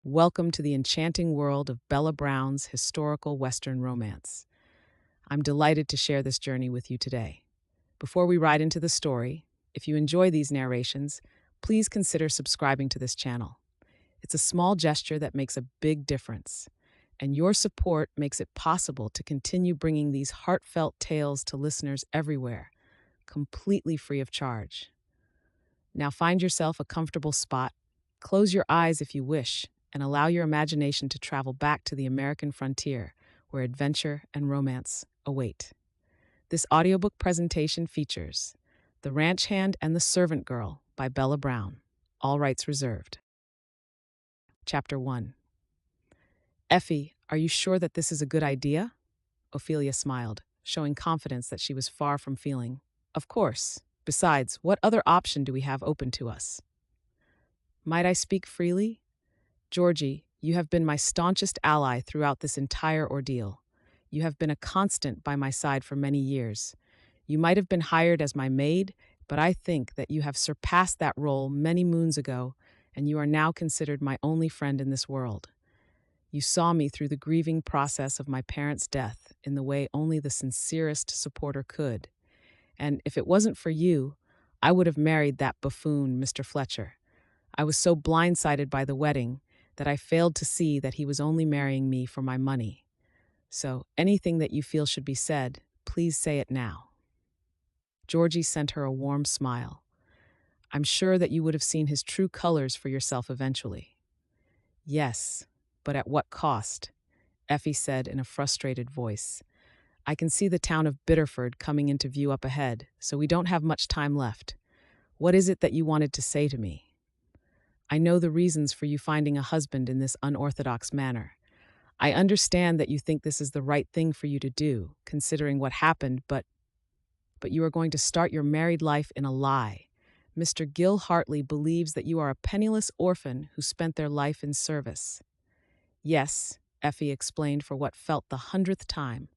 Welcome to the enchanting world of Bella Brown's historical Western romance. I'm delighted to share this journey with you today. Before we ride into the story, if you enjoy these narrations, please consider subscribing to this channel. It's a small gesture that makes a big difference, and your support makes it possible to continue bringing these heartfelt tales to listeners everywhere, completely free of charge. Now find yourself a comfortable spot, close your eyes if you wish, and allow your imagination to travel back to the American frontier, where adventure and romance await. This audiobook presentation features The Ranch Hand and the Servant Girl by Bella Brown, all rights reserved. Chapter 1. Effie, are you sure that this is a good idea? Ophelia smiled, showing confidence that she was far from feeling. Of course. Besides, what other option do we have open to us? Might I speak freely? Georgie, you have been my staunchest ally throughout this entire ordeal. You have been a constant by my side for many years. You might have been hired as my maid, but I think that you have surpassed that role many moons ago, and you are now considered my only friend in this world. You saw me through the grieving process of my parents' death in the way only the sincerest supporter could. And if it wasn't for you, I would have married that buffoon, Mr. Fletcher. I was so blindsided by the wedding that I failed to see that he was only marrying me for my money. So anything that you feel should be said, please say it now. Georgie sent her a warm smile. I'm sure that you would have seen his true colors for yourself eventually. Yes, but at what cost? Effie said in a frustrated voice. I can see the town of Bitterford coming into view up ahead, so we don't have much time left. What is it that you wanted to say to me? I know the reasons for you finding a husband in this unorthodox manner. I understand that you think this is the right thing for you to do, considering what happened, but you are going to start your married life in a lie. Mr. Gil Hartley believes that you are a penniless orphan who spent their life in service. Yes, Effie explained for what felt the 100th time,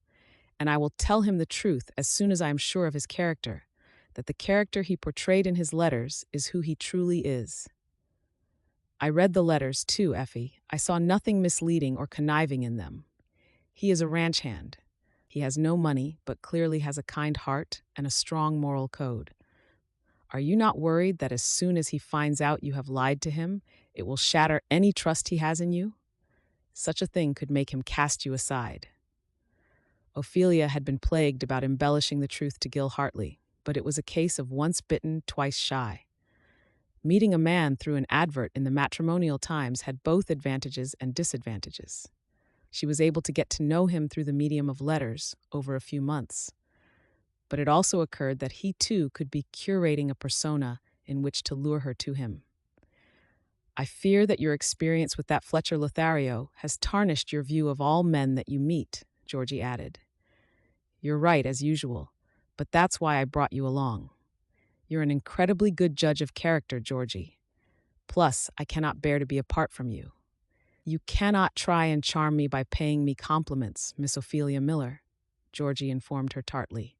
and I will tell him the truth as soon as I am sure of his character, that the character he portrayed in his letters is who he truly is. I read the letters, too, Effie. I saw nothing misleading or conniving in them. He is a ranch hand. He has no money, but clearly has a kind heart and a strong moral code. Are you not worried that as soon as he finds out you have lied to him, it will shatter any trust he has in you? Such a thing could make him cast you aside. Ophelia had been plagued about embellishing the truth to Gil Hartley, but it was a case of once bitten, twice shy. Meeting a man through an advert in the Matrimonial Times had both advantages and disadvantages. She was able to get to know him through the medium of letters over a few months. But it also occurred that he too could be curating a persona in which to lure her to him. I fear that your experience with that Fletcher Lothario has tarnished your view of all men that you meet, Georgie added. You're right, as usual, but that's why I brought you along. You're an incredibly good judge of character, Georgie. Plus, I cannot bear to be apart from you. You cannot try and charm me by paying me compliments, Miss Ophelia Miller, Georgie informed her tartly.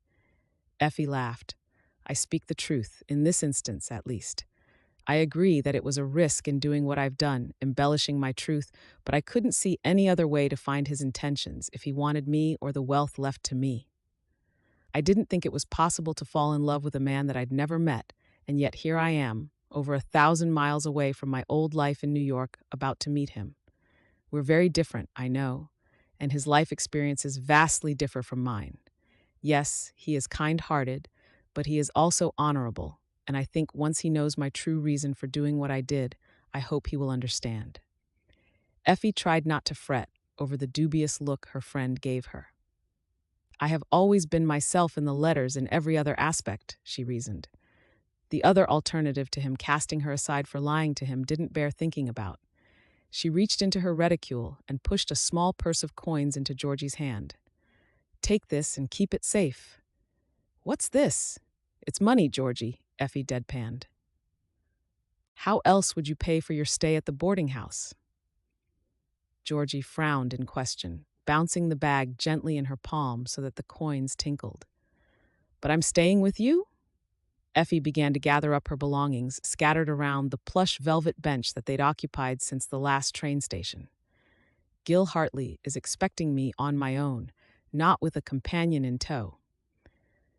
Effie laughed. I speak the truth, in this instance at least. I agree that it was a risk in doing what I've done, embellishing my truth, but I couldn't see any other way to find his intentions if he wanted me or the wealth left to me. I didn't think it was possible to fall in love with a man that I'd never met, and yet here I am, over 1,000 miles away from my old life in New York, about to meet him. We're very different, I know, and his life experiences vastly differ from mine. Yes, he is kind-hearted, but he is also honorable, and I think once he knows my true reason for doing what I did, I hope he will understand. Effie tried not to fret over the dubious look her friend gave her. I have always been myself in the letters in every other aspect, she reasoned. The other alternative to him casting her aside for lying to him didn't bear thinking about. She reached into her reticule and pushed a small purse of coins into Georgie's hand. Take this and keep it safe. What's this? It's money, Georgie, Effie deadpanned. How else would you pay for your stay at the boarding house? Georgie frowned in question, bouncing the bag gently in her palm so that the coins tinkled. But I'm staying with you? Effie began to gather up her belongings, scattered around the plush velvet bench that they'd occupied since the last train station. Gil Hartley is expecting me on my own, not with a companion in tow.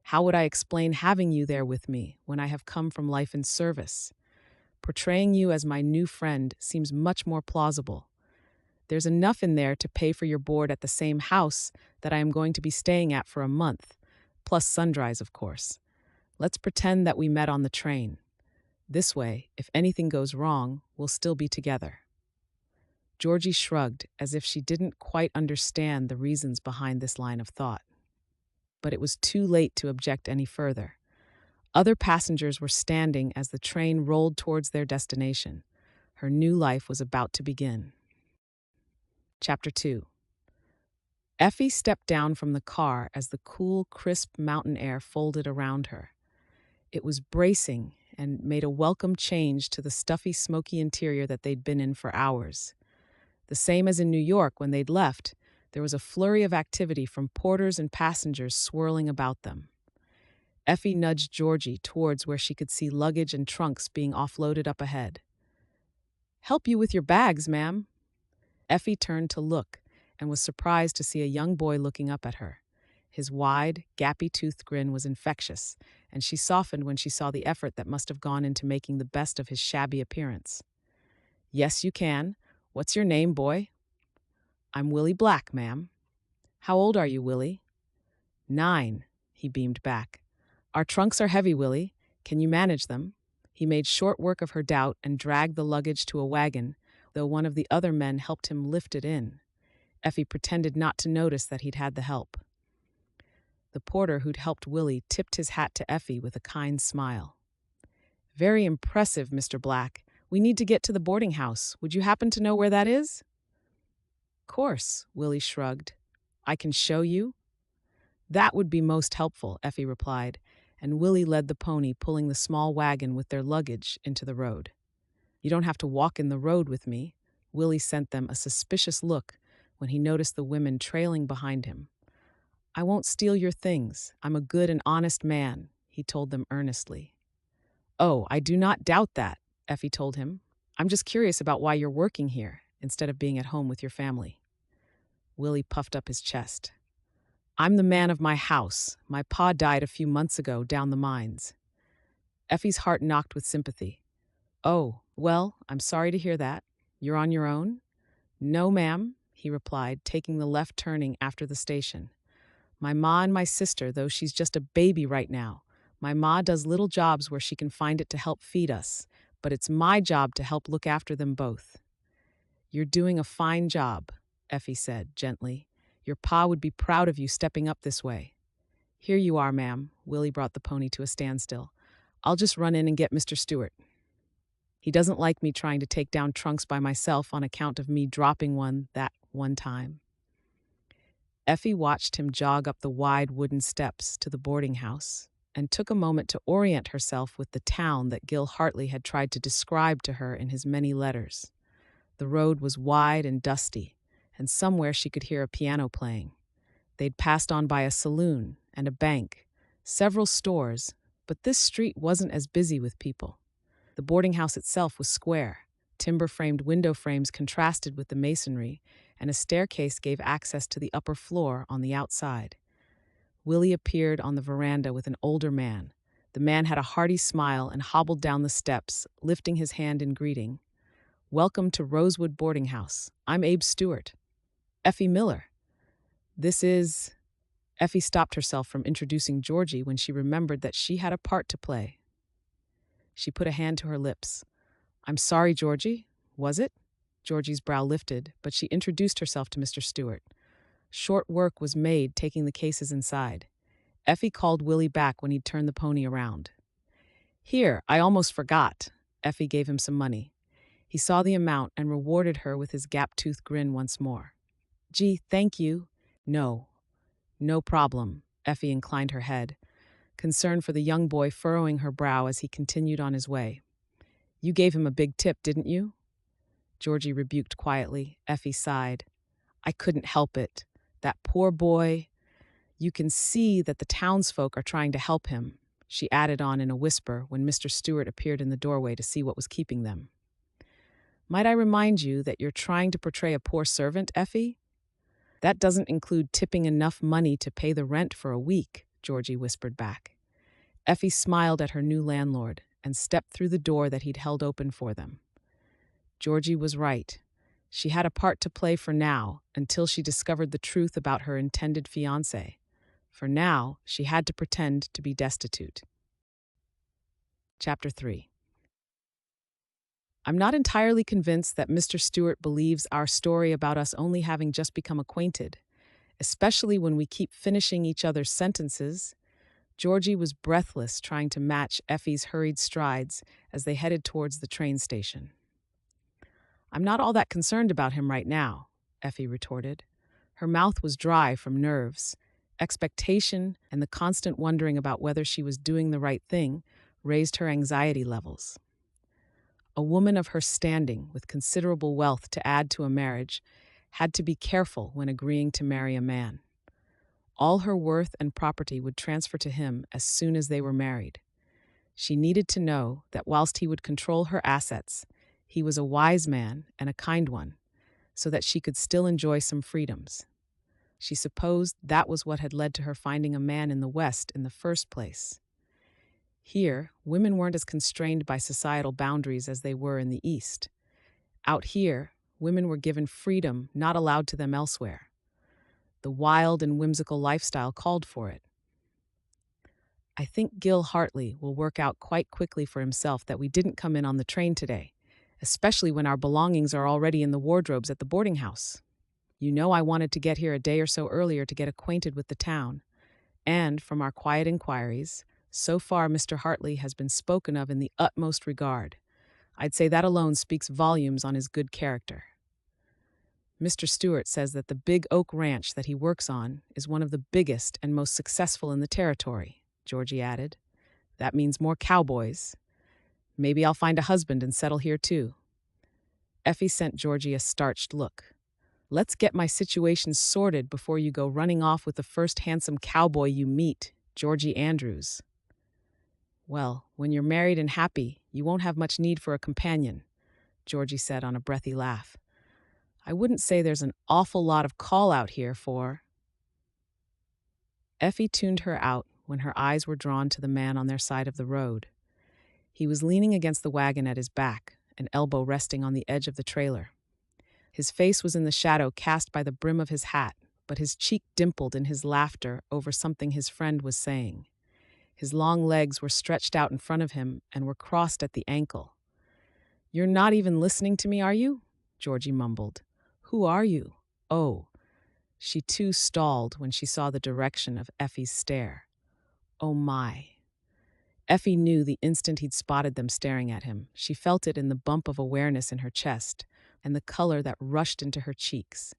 How would I explain having you there with me when I have come from life in service? Portraying you as my new friend seems much more plausible. There's enough in there to pay for your board at the same house that I am going to be staying at for a month, plus sundries, of course. Let's pretend that we met on the train. This way, if anything goes wrong, we'll still be together. Georgie shrugged as if she didn't quite understand the reasons behind this line of thought. But it was too late to object any further. Other passengers were standing as the train rolled towards their destination. Her new life was about to begin. Chapter 2. Effie stepped down from the car as the cool, crisp mountain air folded around her. It was bracing and made a welcome change to the stuffy, smoky interior that they'd been in for hours. The same as in New York when they'd left, there was a flurry of activity from porters and passengers swirling about them. Effie nudged Georgie towards where she could see luggage and trunks being offloaded up ahead. "Help you with your bags, ma'am." Effie turned to look and was surprised to see a young boy looking up at her. His wide, gappy-toothed grin was infectious, and she softened when she saw the effort that must have gone into making the best of his shabby appearance. "Yes, you can. What's your name, boy?" "I'm Willie Black, ma'am." "How old are you, Willie?" "9, he beamed back. "Our trunks are heavy, Willie. Can you manage them?" He made short work of her doubt and dragged the luggage to a wagon, though one of the other men helped him lift it in. Effie pretended not to notice that he'd had the help. The porter who'd helped Willie tipped his hat to Effie with a kind smile. "Very impressive, Mr. Black. We need to get to the boarding house. Would you happen to know where that is?" "Course," Willie shrugged. "I can show you." "That would be most helpful," Effie replied, and Willie led the pony, pulling the small wagon with their luggage into the road. "You don't have to walk in the road with me." Willie sent them a suspicious look when he noticed the women trailing behind him. "I won't steal your things. I'm a good and honest man," he told them earnestly. "Oh, I do not doubt that," Effie told him. "I'm just curious about why you're working here instead of being at home with your family." Willie puffed up his chest. "I'm the man of my house. My pa died a few months ago down the mines." Effie's heart knocked with sympathy. "Oh, well, I'm sorry to hear that. You're on your own?" "No, ma'am," he replied, taking the left turning after the station. "My ma and my sister, though she's just a baby right now. My ma does little jobs where she can find it to help feed us, but it's my job to help look after them both." "You're doing a fine job," Effie said gently. "Your pa would be proud of you stepping up this way." "Here you are, ma'am." Willie brought the pony to a standstill. "I'll just run in and get Mr. Stewart. He doesn't like me trying to take down trunks by myself on account of me dropping one that one time." Effie watched him jog up the wide wooden steps to the boarding house and took a moment to orient herself with the town that Gil Hartley had tried to describe to her in his many letters. The road was wide and dusty, and somewhere she could hear a piano playing. They'd passed on by a saloon and a bank, several stores, but this street wasn't as busy with people. The boarding house itself was square. Timber-framed window frames contrasted with the masonry, and a staircase gave access to the upper floor on the outside. Willie appeared on the veranda with an older man. The man had a hearty smile and hobbled down the steps, lifting his hand in greeting. "Welcome to Rosewood Boarding House. I'm Abe Stewart." "Effie Miller." "This is—" Effie stopped herself from introducing Georgie when she remembered that she had a part to play. She put a hand to her lips. "I'm sorry, Georgie. Was it?" Georgie's brow lifted, but she introduced herself to Mr. Stewart. Short work was made taking the cases inside. Effie called Willie back when he'd turned the pony around. "Here, I almost forgot." Effie gave him some money. He saw the amount and rewarded her with his gap-toothed grin once more. "Gee, thank you." "No. No problem." Effie inclined her head, concern for the young boy furrowing her brow as he continued on his way. "You gave him a big tip, didn't you?" Georgie rebuked quietly. Effie sighed. "I couldn't help it. That poor boy. You can see that the townsfolk are trying to help him. she added on in a whisper when Mr. Stewart appeared in the doorway to see what was keeping them. Might I remind you that you're trying to portray a poor servant, Effie? That doesn't include tipping enough money to pay the rent for a week, Georgie whispered back. Effie smiled at her new landlord and stepped through the door that he'd held open for them. Georgie was right. She had a part to play for now, until she discovered the truth about her intended fiancé. For now, she had to pretend to be destitute. Chapter 3. I'm not entirely convinced that Mr. Stewart believes our story about us only having just become acquainted, especially when we keep finishing each other's sentences. Georgie was breathless trying to match Effie's hurried strides as they headed towards the train station. I'm not all that concerned about him right now, Effie retorted. Her mouth was dry from nerves. Expectation and the constant wondering about whether she was doing the right thing raised her anxiety levels. A woman of her standing, with considerable wealth to add to a marriage, had to be careful when agreeing to marry a man. All her worth and property would transfer to him as soon as they were married. She needed to know that whilst he would control her assets, he was a wise man and a kind one, so that she could still enjoy some freedoms. She supposed that was what had led to her finding a man in the West in the first place. Here, women weren't as constrained by societal boundaries as they were in the East. Out here, women were given freedom not allowed to them elsewhere. The wild and whimsical lifestyle called for it. I think Gil Hartley will work out quite quickly for himself that we didn't come in on the train today, especially when our belongings are already in the wardrobes at the boarding house. You know I wanted to get here a day or so earlier to get acquainted with the town, and from our quiet inquiries, so far Mr. Hartley has been spoken of in the utmost regard. I'd say that alone speaks volumes on his good character. Mr. Stewart says that the Big Oak Ranch that he works on is one of the biggest and most successful in the territory, Georgie added. That means more cowboys. Maybe I'll find a husband and settle here too. Effie sent Georgie a starched look. Let's get my situation sorted before you go running off with the first handsome cowboy you meet, Georgie Andrews. Well, when you're married and happy, you won't have much need for a companion, Georgie said on a breathy laugh. I wouldn't say there's an awful lot of call out here for... Effie tuned her out when her eyes were drawn to the man on their side of the road. He was leaning against the wagon at his back, an elbow resting on the edge of the trailer. His face was in the shadow cast by the brim of his hat, but his cheek dimpled in his laughter over something his friend was saying. His long legs were stretched out in front of him and were crossed at the ankle. You're not even listening to me, are you? Georgie mumbled. Who are you? Oh. She too stalled when she saw the direction of Effie's stare. Oh my. Effie knew the instant he'd spotted them staring at him. She felt it in the bump of awareness in her chest and the color that rushed into her cheeks.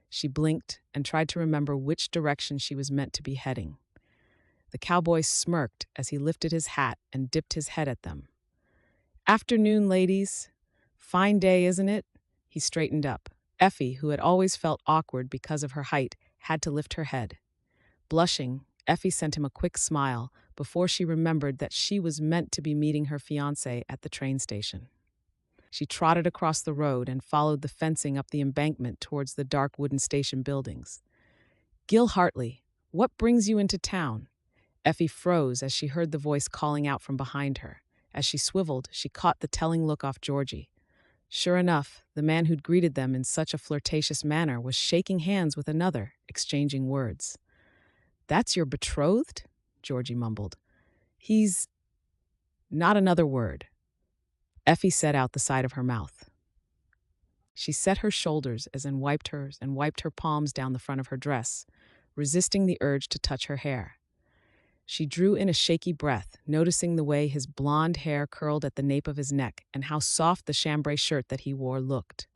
She blinked and tried to remember which direction she was meant to be heading. The cowboy smirked as he lifted his hat and dipped his head at them. Afternoon, ladies. Fine day, isn't it? He straightened up. Effie, who had always felt awkward because of her height, had to lift her head. Blushing, Effie sent him a quick smile before she remembered that she was meant to be meeting her fiancé at the train station. She trotted across the road and followed the fencing up the embankment towards the dark wooden station buildings. Gil Hartley, what brings you into town? Effie froze as she heard the voice calling out from behind her. As she swiveled, she caught the telling look off Georgie. Sure enough, the man who'd greeted them in such a flirtatious manner was shaking hands with another, exchanging words. That's your betrothed? Georgie mumbled. He's... Not another word. Effie said out the side of her mouth. She set her shoulders as in wiped her palms down the front of her dress, resisting the urge to touch her hair. She drew in a shaky breath, noticing the way his blonde hair curled at the nape of his neck and how soft the chambray shirt that he wore looked.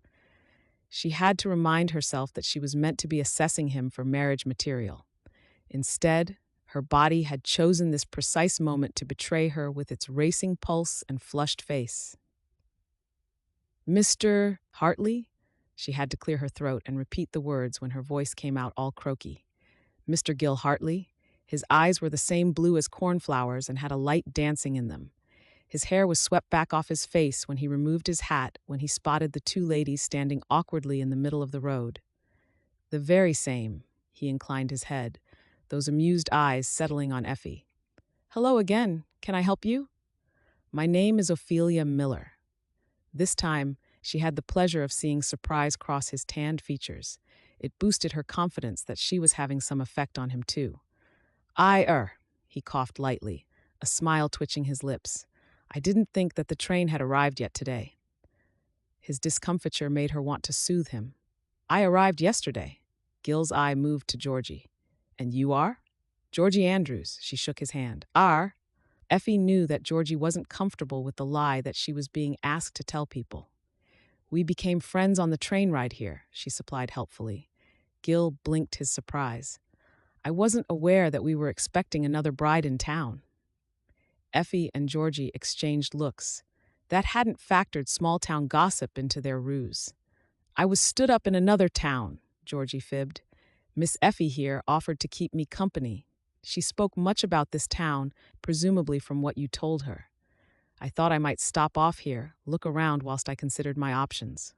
She had to remind herself that she was meant to be assessing him for marriage material. Instead, her body had chosen this precise moment to betray her with its racing pulse and flushed face. Mr. Hartley? She had to clear her throat and repeat the words when her voice came out all croaky. Mr. Gil Hartley? His eyes were the same blue as cornflowers and had a light dancing in them. His hair was swept back off his face when he removed his hat when he spotted the two ladies standing awkwardly in the middle of the road. The very same, he inclined his head, those amused eyes settling on Effie. "Hello again. Can I help you?" "My name is Ophelia Miller." This time, she had the pleasure of seeing surprise cross his tanned features. It boosted her confidence that she was having some effect on him, too. He coughed lightly, a smile twitching his lips. "I didn't think that the train had arrived yet today." His discomfiture made her want to soothe him. "I arrived yesterday." Gil's eye moved to Georgie. "And you are?" "Georgie Andrews." She shook his hand. "Are?" Effie knew that Georgie wasn't comfortable with the lie that she was being asked to tell people. "We became friends on the train ride here," she supplied helpfully. Gil blinked his surprise. "I wasn't aware that we were expecting another bride in town." Effie and Georgie exchanged looks. That hadn't factored small-town gossip into their ruse. "I was stood up in another town," Georgie fibbed. "Miss Effie here offered to keep me company. She spoke much about this town, presumably from what you told her. I thought I might stop off here, look around whilst I considered my options."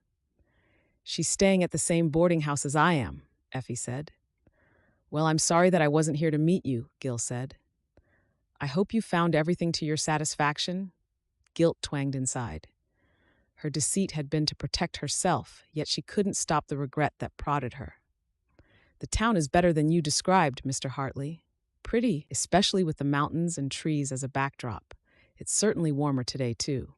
"She's staying at the same boarding house as I am," Effie said. "Well, I'm sorry that I wasn't here to meet you," Gil said. "I hope you found everything to your satisfaction." Guilt twanged inside. Her deceit had been to protect herself, yet she couldn't stop the regret that prodded her. "The town is better than you described, Mr. Hartley. Pretty, especially with the mountains and trees as a backdrop. It's certainly warmer today, too."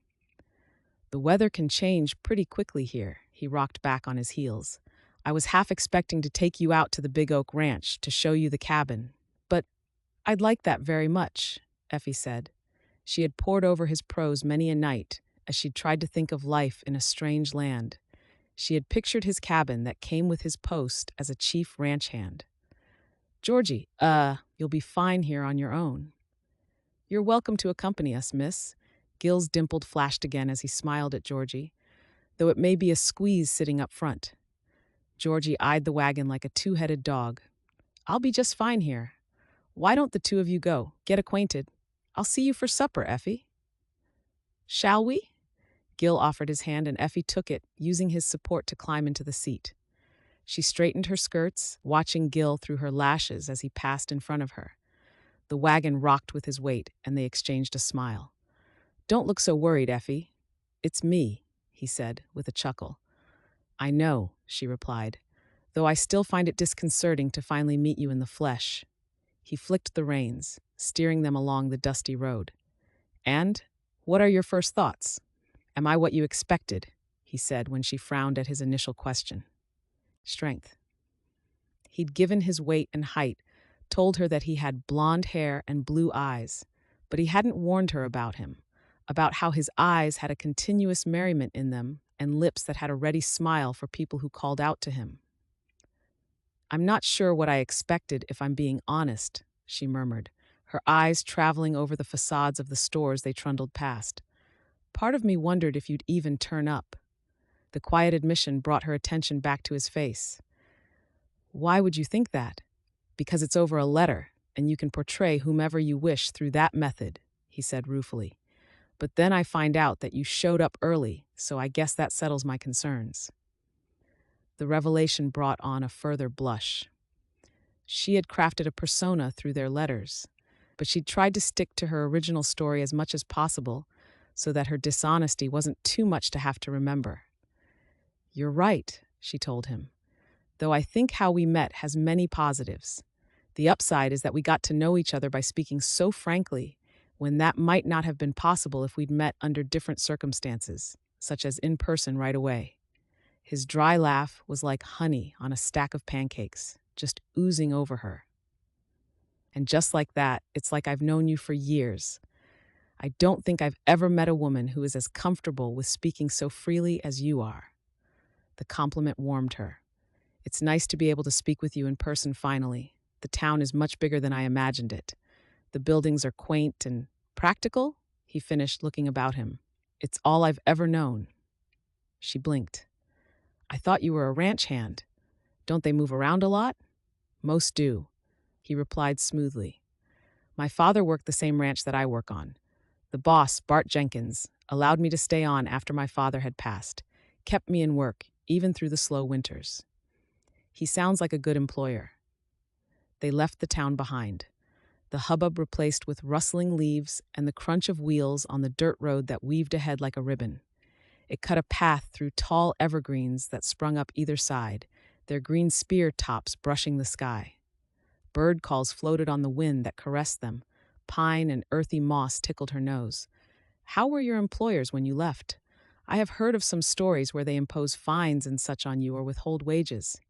"The weather can change pretty quickly here," he rocked back on his heels. "I was half expecting to take you out to the Big Oak Ranch to show you the cabin. But I'd like that very much," Effie said. She had pored over his prose many a night as she'd tried to think of life in a strange land. She had pictured his cabin that came with his post as a chief ranch hand. "Georgie, you'll be fine here on your own." "You're welcome to accompany us, miss." Gil's dimpled flashed again as he smiled at Georgie, "though it may be a squeeze sitting up front." Georgie eyed the wagon like a two-headed dog. "I'll be just fine here. Why don't the two of you go, get acquainted? I'll see you for supper, Effie." "Shall we?" Gil offered his hand and Effie took it, using his support to climb into the seat. She straightened her skirts, watching Gil through her lashes as he passed in front of her. The wagon rocked with his weight, and they exchanged a smile. "Don't look so worried, Effie. It's me," he said, with a chuckle. "I know," she replied, "though I still find it disconcerting to finally meet you in the flesh." He flicked the reins, steering them along the dusty road. "And what are your first thoughts?" "Am I what you expected?" he said when she frowned at his initial question. "Strength." He'd given his weight and height, told her that he had blonde hair and blue eyes, but he hadn't warned her about him, about how his eyes had a continuous merriment in them and lips that had a ready smile for people who called out to him. "I'm not sure what I expected, if I'm being honest," she murmured, her eyes traveling over the facades of the stores they trundled past. "Part of me wondered if you'd even turn up." The quiet admission brought her attention back to his face. "Why would you think that?" "Because it's over a letter, and you can portray whomever you wish through that method," he said ruefully. "But then I find out that you showed up early, so I guess that settles my concerns." The revelation brought on a further blush. She had crafted a persona through their letters, but she'd tried to stick to her original story as much as possible so that her dishonesty wasn't too much to have to remember. "You're right," she told him, "though I think how we met has many positives. The upside is that we got to know each other by speaking so frankly, when that might not have been possible if we'd met under different circumstances, such as in person right away." His dry laugh was like honey on a stack of pancakes, just oozing over her. "And just like that, it's like I've known you for years. I don't think I've ever met a woman who is as comfortable with speaking so freely as you are." The compliment warmed her. "It's nice to be able to speak with you in person finally. The town is much bigger than I imagined it. The buildings are quaint and practical," he finished, looking about him. "It's all I've ever known." She blinked. "I thought you were a ranch hand. Don't they move around a lot?" "Most do," he replied smoothly. My father worked the same ranch that I work on. The boss, Bart Jenkins, allowed me to stay on after my father had passed, kept me in work, even through the slow winters. He sounds like a good employer. They left the town behind, the hubbub replaced with rustling leaves and the crunch of wheels on the dirt road that weaved ahead like a ribbon. It cut a path through tall evergreens that sprung up either side, their green spear tops brushing the sky. Bird calls floated on the wind that caressed them. Pine and earthy moss tickled her nose. How were your employers when you left? I have heard of some stories where they impose fines and such on you or withhold wages.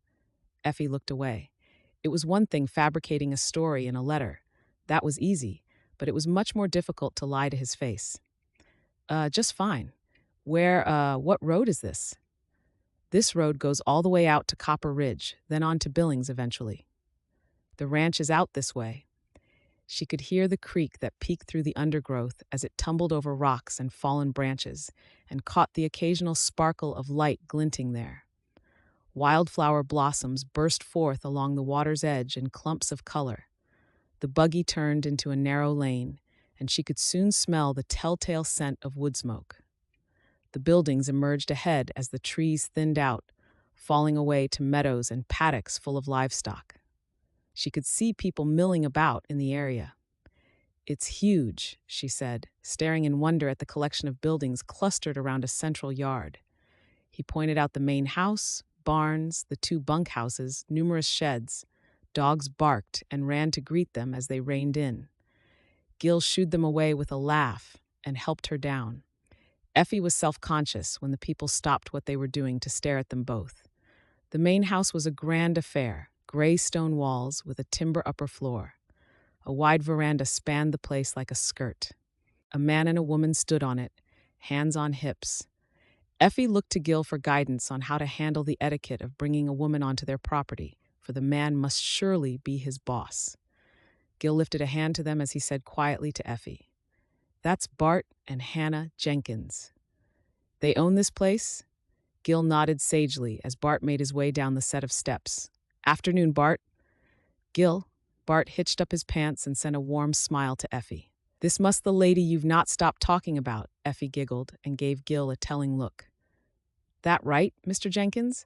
Effie looked away. It was one thing fabricating a story in a letter. That was easy, but it was much more difficult to lie to his face. Just fine. What road is this? This road goes all the way out to Copper Ridge, then on to Billings eventually. The ranch is out this way. She could hear the creek that peeked through the undergrowth as it tumbled over rocks and fallen branches, and caught the occasional sparkle of light glinting there. Wildflower blossoms burst forth along the water's edge in clumps of color. The buggy turned into a narrow lane, and she could soon smell the telltale scent of wood smoke. The buildings emerged ahead as the trees thinned out, falling away to meadows and paddocks full of livestock. She could see people milling about in the area. It's huge, she said, staring in wonder at the collection of buildings clustered around a central yard. He pointed out the main house, barns, the two bunkhouses, numerous sheds. Dogs barked and ran to greet them as they reined in. Gil shooed them away with a laugh and helped her down. Effie was self-conscious when the people stopped what they were doing to stare at them both. The main house was a grand affair, gray stone walls with a timber upper floor. A wide veranda spanned the place like a skirt. A man and a woman stood on it, hands on hips. Effie looked to Gil for guidance on how to handle the etiquette of bringing a woman onto their property, for the man must surely be his boss. Gil lifted a hand to them as he said quietly to Effie, "That's Bart and Hannah Jenkins. They own this place?" Gil nodded sagely as Bart made his way down the set of steps. "Afternoon, Bart." "Gil." Bart hitched up his pants and sent a warm smile to Effie. "This must the lady you've not stopped talking about," Effie giggled and gave Gil a telling look. "That right, Mr. Jenkins?"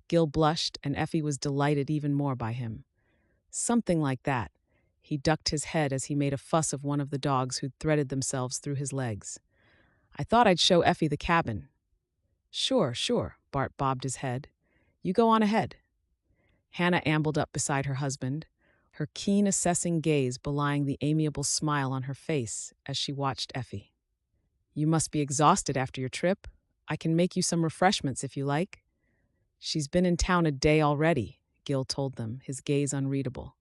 Gil blushed, and Effie was delighted even more by him. "Something like that." He ducked his head as he made a fuss of one of the dogs who'd threaded themselves through his legs. "I thought I'd show Effie the cabin." Sure, Bart bobbed his head. "You go on ahead." Hannah ambled up beside her husband, her keen assessing gaze belying the amiable smile on her face as she watched Effie. "You must be exhausted after your trip. I can make you some refreshments if you like." "She's been in town a day already," Gil told them, his gaze unreadable.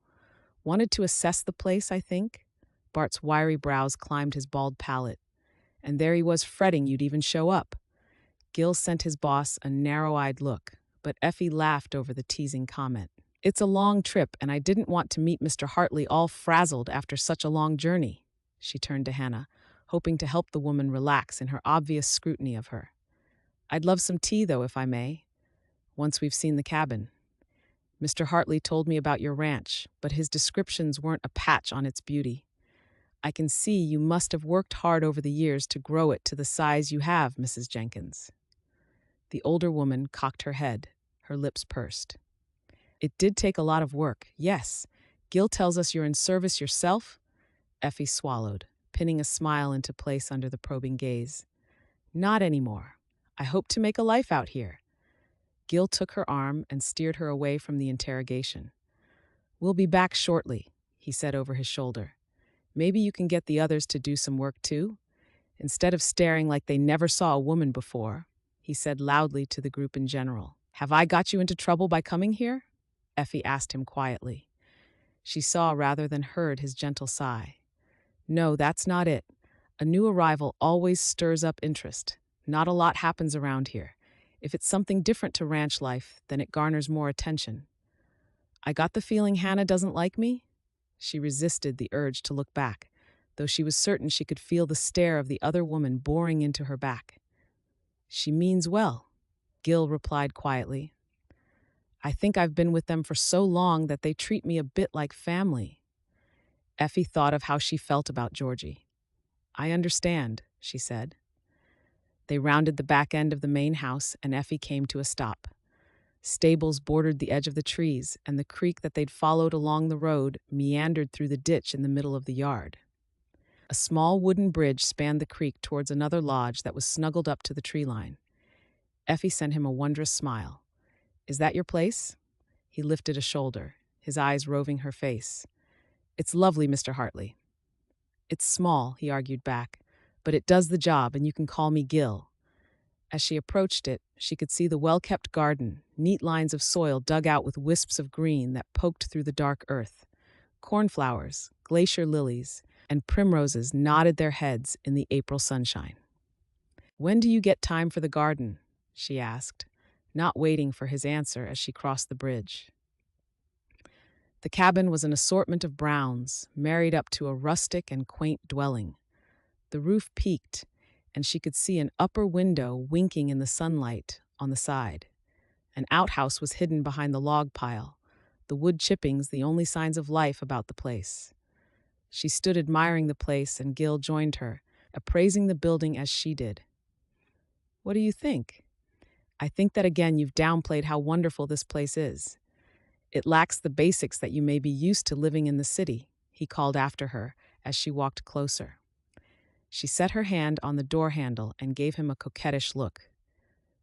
"Wanted to assess the place, I think." Bart's wiry brows climbed his bald palate. "And there he was fretting you'd even show up." Gil sent his boss a narrow-eyed look, but Effie laughed over the teasing comment. "It's a long trip, and I didn't want to meet Mr. Hartley all frazzled after such a long journey." She turned to Hannah, hoping to help the woman relax in her obvious scrutiny of her. "I'd love some tea, though, if I may, once we've seen the cabin. Mr. Hartley told me about your ranch, but his descriptions weren't a patch on its beauty. I can see you must have worked hard over the years to grow it to the size you have, Mrs. Jenkins." The older woman cocked her head, her lips pursed. "It did take a lot of work, yes. Gil tells us you're in service yourself?" Effie swallowed, pinning a smile into place under the probing gaze. "Not anymore. I hope to make a life out here." Gil took her arm and steered her away from the interrogation. "We'll be back shortly," he said over his shoulder. "Maybe you can get the others to do some work too?" Instead of staring like they never saw a woman before, he said loudly to the group in general, "Have I got you into trouble by coming here?" Effie asked him quietly. She saw rather than heard his gentle sigh. "No, that's not it. A new arrival always stirs up interest. Not a lot happens around here. If it's something different to ranch life, then it garners more attention." "I got the feeling Hannah doesn't like me?" She resisted the urge to look back, though she was certain she could feel the stare of the other woman boring into her back. "She means well," Gil replied quietly. "I think I've been with them for so long that they treat me a bit like family." Effie thought of how she felt about Georgie. "I understand," she said. They rounded the back end of the main house, and Effie came to a stop. Stables bordered the edge of the trees, and the creek that they'd followed along the road meandered through the ditch in the middle of the yard. A small wooden bridge spanned the creek towards another lodge that was snuggled up to the tree line. Effie sent him a wondrous smile. "Is that your place?" He lifted a shoulder, his eyes roving her face. "It's lovely, Mr. Hartley." "It's small," he argued back, "but it does the job, and you can call me Gil." As she approached it, she could see the well-kept garden, neat lines of soil dug out with wisps of green that poked through the dark earth. Cornflowers, glacier lilies, and primroses nodded their heads in the April sunshine. "When do you get time for the garden?" she asked, not waiting for his answer as she crossed the bridge. The cabin was an assortment of browns, married up to a rustic and quaint dwelling. The roof peaked, and she could see an upper window winking in the sunlight on the side. An outhouse was hidden behind the log pile, the wood chippings the only signs of life about the place. She stood admiring the place, and Gil joined her, appraising the building as she did. "What do you think?" "I think that again you've downplayed how wonderful this place is. It lacks the basics that you may be used to living in the city," he called after her as she walked closer. She set her hand on the door handle and gave him a coquettish look.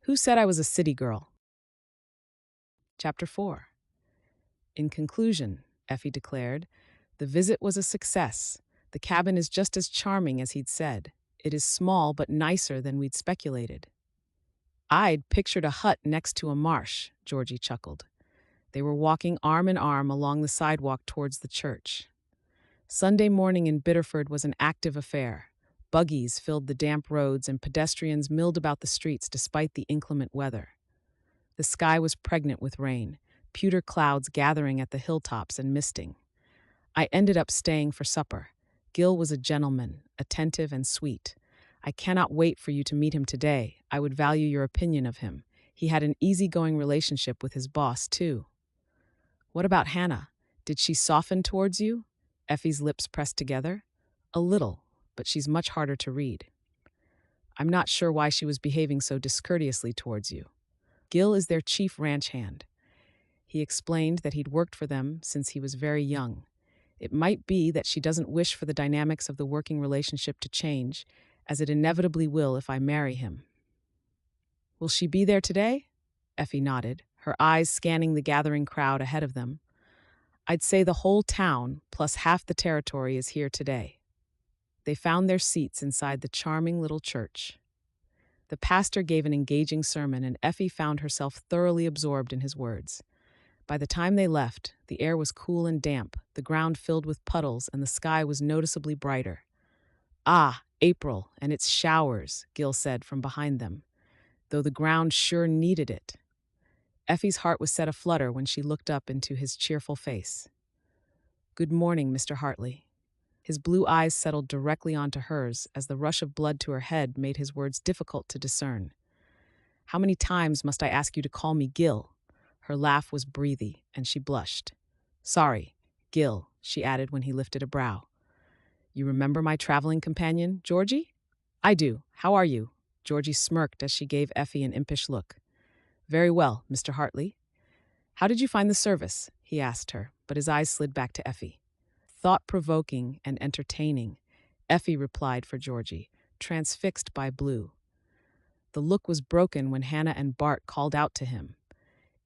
"Who said I was a city girl?" Chapter 4. In conclusion, Effie declared, the visit was a success. The cabin is just as charming as he'd said. It is small but nicer than we'd speculated. "I'd pictured a hut next to a marsh," Georgie chuckled. They were walking arm in arm along the sidewalk towards the church. Sunday morning in Bitterford was an active affair. Buggies filled the damp roads and pedestrians milled about the streets despite the inclement weather. The sky was pregnant with rain, pewter clouds gathering at the hilltops and misting. I ended up staying for supper. Gil was a gentleman, attentive and sweet. "I cannot wait for you to meet him today. I would value your opinion of him. He had an easygoing relationship with his boss, too." "What about Hannah? Did she soften towards you?" Effie's lips pressed together. "A little, but she's much harder to read." "I'm not sure why she was behaving so discourteously towards you." "Gil is their chief ranch hand." He explained that he'd worked for them since he was very young. "It might be that she doesn't wish for the dynamics of the working relationship to change, as it inevitably will if I marry him." "Will she be there today?" Effie nodded, her eyes scanning the gathering crowd ahead of them. "I'd say the whole town, plus half the territory, is here today." They found their seats inside the charming little church. The pastor gave an engaging sermon, and Effie found herself thoroughly absorbed in his words. By the time they left, the air was cool and damp, the ground filled with puddles, and the sky was noticeably brighter. "Ah, April, and its showers," Gil said from behind them, "though the ground sure needed it." Effie's heart was set aflutter when she looked up into his cheerful face. "Good morning, Mr. Hartley." His blue eyes settled directly onto hers as the rush of blood to her head made his words difficult to discern. "How many times must I ask you to call me Gil?" Her laugh was breathy, and she blushed. "Sorry, Gil," she added when he lifted a brow. "You remember my traveling companion, Georgie?" "I do. How are you?" Georgie smirked as she gave Effie an impish look. "Very well, Mr. Hartley." "How did you find the service?" he asked her, but his eyes slid back to Effie. "Thought-provoking and entertaining," Effie replied for Georgie, transfixed by blue. The look was broken when Hannah and Bart called out to him.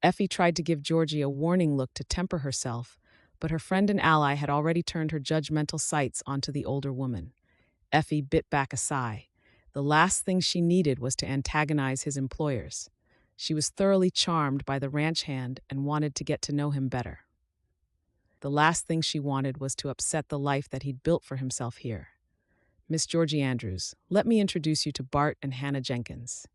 Effie tried to give Georgie a warning look to temper herself, but her friend and ally had already turned her judgmental sights onto the older woman. Effie bit back a sigh. The last thing she needed was to antagonize his employers. She was thoroughly charmed by the ranch hand and wanted to get to know him better. The last thing she wanted was to upset the life that he'd built for himself here. "Miss Georgie Andrews, let me introduce you to Bart and Hannah Jenkins.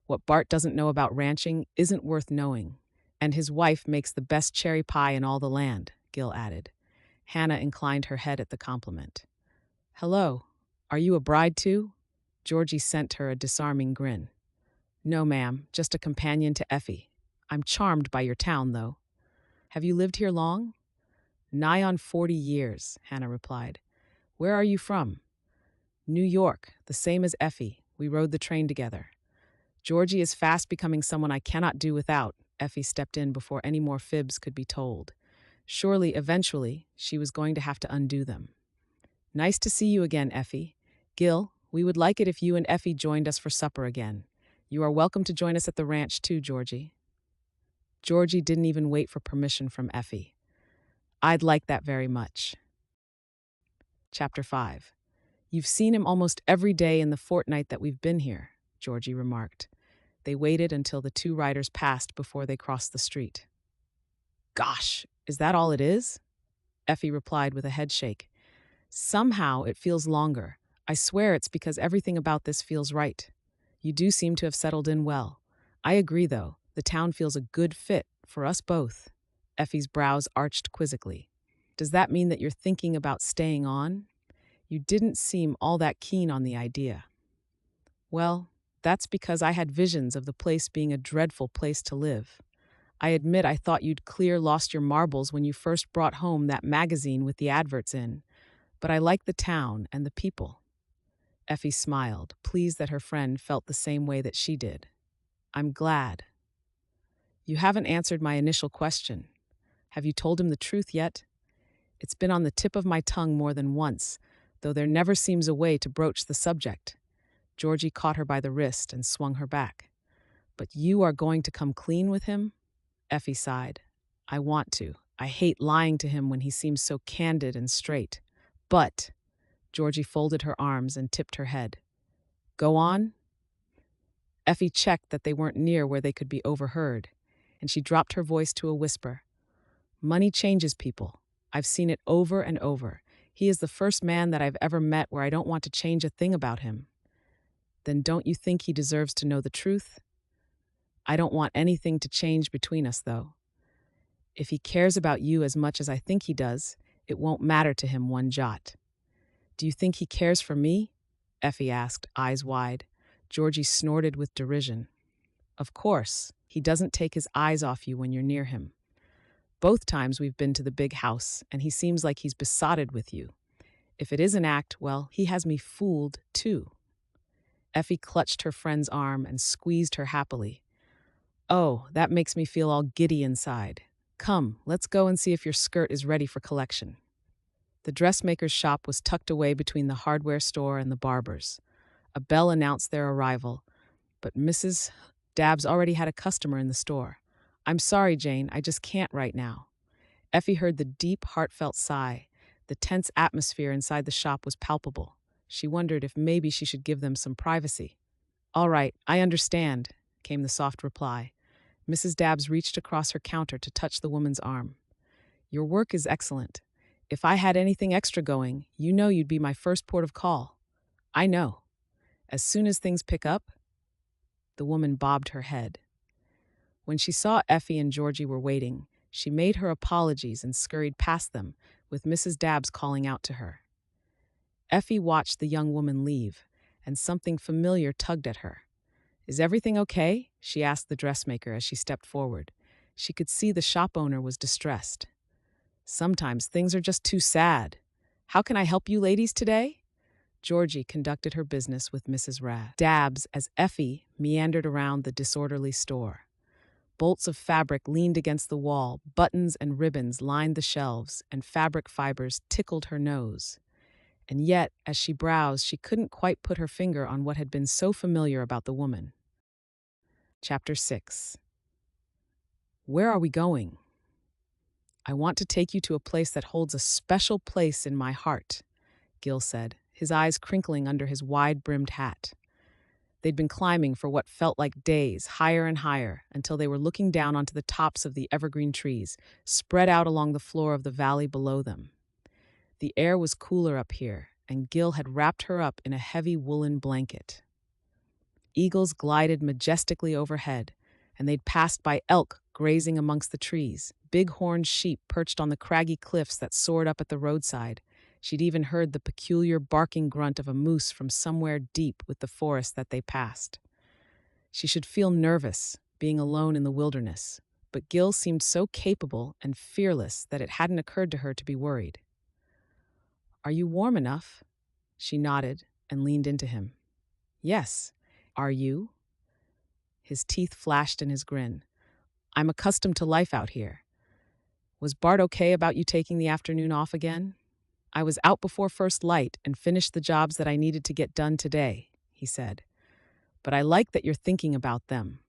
What Bart doesn't know about ranching isn't worth knowing, and his wife makes the best cherry pie in all the land," Gil added. Hannah inclined her head at the compliment. "Hello. Are you a bride too?" Georgie sent her a disarming grin. "No, ma'am, just a companion to Effie. I'm charmed by your town, though." "Have you lived here long?" Nigh on 40 years, Hannah replied. Where are you from? New York, the same as Effie. We rode the train together. Georgie is fast becoming someone I cannot do without. Effie stepped in before any more fibs could be told. Surely, eventually, she was going to have to undo them. Nice to see you again, Effie. Gil, we would like it if you and Effie joined us for supper again. You are welcome to join us at the ranch too, Georgie. Georgie didn't even wait for permission from Effie. I'd like that very much. Chapter 5. You've seen him almost every day in the fortnight that we've been here, Georgie remarked. They waited until the two riders passed before they crossed the street. Gosh, is that all it is? Effie replied with a headshake. Somehow it feels longer. I swear it's because everything about this feels right. You do seem to have settled in well. I agree, though. The town feels a good fit for us both. Effie's brows arched quizzically. Does that mean that you're thinking about staying on? You didn't seem all that keen on the idea. Well, that's because I had visions of the place being a dreadful place to live. I admit I thought you'd clear lost your marbles when you first brought home that magazine with the adverts in, but I like the town and the people. Effie smiled, pleased that her friend felt the same way that she did. I'm glad. You haven't answered my initial question. Have you told him the truth yet? It's been on the tip of my tongue more than once, though there never seems a way to broach the subject. Georgie caught her by the wrist and swung her back. But you are going to come clean with him? Effie sighed. I want to. I hate lying to him when he seems so candid and straight. But, Georgie folded her arms and tipped her head. Go on? Effie checked that they weren't near where they could be overheard, and she dropped her voice to a whisper. Money changes people. I've seen it over and over. He is the first man that I've ever met where I don't want to change a thing about him. Then don't you think he deserves to know the truth? I don't want anything to change between us, though. If he cares about you as much as I think he does, it won't matter to him one jot. Do you think he cares for me? Effie asked, eyes wide. Georgie snorted with derision. Of course, he doesn't take his eyes off you when you're near him. Both times we've been to the big house, and he seems like he's besotted with you. If it is an act, well, he has me fooled, too. Effie clutched her friend's arm and squeezed her happily. Oh, that makes me feel all giddy inside. Come, let's go and see if your skirt is ready for collection. The dressmaker's shop was tucked away between the hardware store and the barber's. A bell announced their arrival, but Mrs. Dabbs already had a customer in the store. I'm sorry, Jane, I just can't right now. Effie heard the deep, heartfelt sigh. The tense atmosphere inside the shop was palpable. She wondered if maybe she should give them some privacy. All right, I understand, came the soft reply. Mrs. Dabbs reached across her counter to touch the woman's arm. Your work is excellent. If I had anything extra going, you know you'd be my first port of call. I know. As soon as things pick up, the woman bobbed her head. When she saw Effie and Georgie were waiting, she made her apologies and scurried past them, with Mrs. Dabbs calling out to her. Effie watched the young woman leave, and something familiar tugged at her. Is everything okay? She asked the dressmaker as she stepped forward. She could see the shop owner was distressed. Sometimes things are just too sad. How can I help you ladies today? Georgie conducted her business with Mrs. Dabbs as Effie meandered around the disorderly store. Bolts of fabric leaned against the wall, buttons and ribbons lined the shelves, and fabric fibers tickled her nose. And yet, as she browsed, she couldn't quite put her finger on what had been so familiar about the woman. Chapter 6. Where are we going? I want to take you to a place that holds a special place in my heart, Gil said, his eyes crinkling under his wide-brimmed hat. They'd been climbing for what felt like days, higher and higher, until they were looking down onto the tops of the evergreen trees, spread out along the floor of the valley below them. The air was cooler up here, and Gil had wrapped her up in a heavy woolen blanket. Eagles glided majestically overhead, and they'd passed by elk grazing amongst the trees, big-horned sheep perched on the craggy cliffs that soared up at the roadside. She'd even heard the peculiar barking grunt of a moose from somewhere deep with the forest that they passed. She should feel nervous, being alone in the wilderness, but Gil seemed so capable and fearless that it hadn't occurred to her to be worried. "Are you warm enough?" She nodded and leaned into him. "Yes. Are you?" His teeth flashed in his grin. "I'm accustomed to life out here. Was Bart okay about you taking the afternoon off again?" "I was out before first light and finished the jobs that I needed to get done today," he said. "But I like that you're thinking about them."